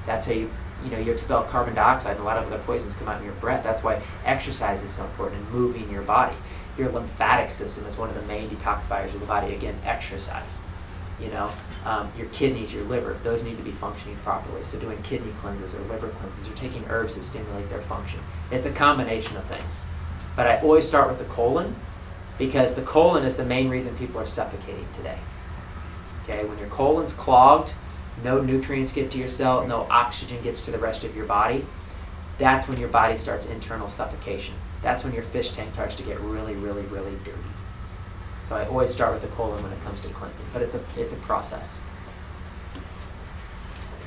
That's how you expel carbon dioxide, and a lot of other poisons come out in your breath. That's why exercise is so important and moving your body. Your lymphatic system is one of the main detoxifiers of the body. Again, exercise. Your kidneys, your liver, those need to be functioning properly. So doing kidney cleanses or liver cleanses or taking herbs that stimulate their function. It's a combination of things. But I always start with the colon, because the colon is the main reason people are suffocating today. Okay, when your colon's clogged, no nutrients get to your cell, no oxygen gets to the rest of your body, that's when your body starts internal suffocation. That's when your fish tank starts to get really, really, really dirty. So I always start with the colon when it comes to cleansing, but it's a process.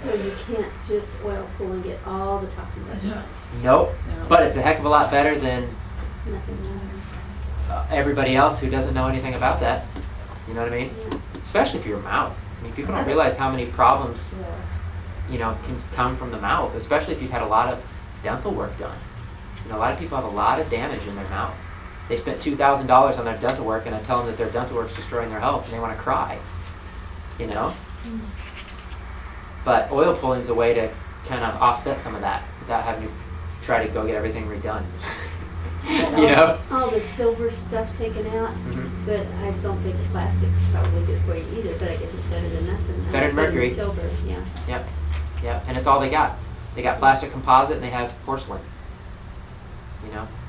So you can't just oil pull and get all the toxins out of your body? Nope, but it's a heck of a lot better than Nothing matters. everybody else who doesn't know anything about that. You know what I mean? Yeah. Especially for your mouth. I mean, people don't realize how many problems can come from the mouth, especially if you've had a lot of dental work done. A lot of people have a lot of damage in their mouth. They spent $2,000 on their dental work, and I tell them that their dental work is destroying their health, and they want to cry. But oil pulling is a way to kind of offset some of that without having to try to go get everything redone. All the silver stuff taken out, but I don't think the plastic's probably good for you either, but I guess it's better than nothing. Better than mercury. Silver, yeah. Yep, and it's all they got. They got plastic composite and they have porcelain.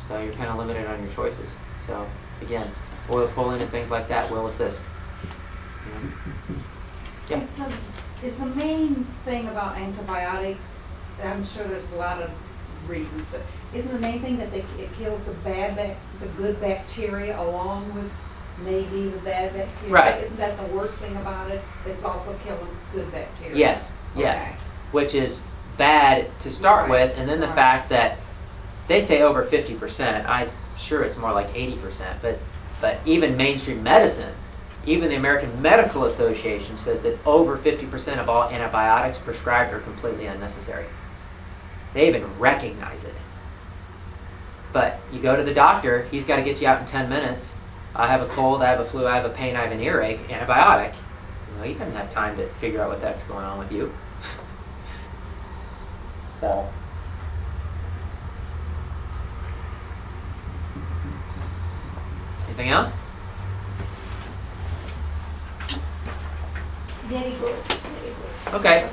So you're kind of limited on your choices. So again, oil pulling and things like that will assist. Yeah. Is the main thing about antibiotics, I'm sure there's a lot of reasons, but isn't the main thing that it kills the good bacteria along with maybe the bad bacteria? Right. Isn't that the worst thing about it? It's also killing good bacteria. Yes. Okay. Which is bad to start with, and then the fact that they say over 50%. I'm sure it's more like 80%, but even mainstream medicine, even the American Medical Association says that over 50% of all antibiotics prescribed are completely unnecessary. They even recognize it. But you go to the doctor, he's got to get you out in 10 minutes. I have a cold, I have a flu, I have a pain, I have an earache, antibiotic. He doesn't have time to figure out what the heck's going on with you. So. Anything else? Very good. Okay.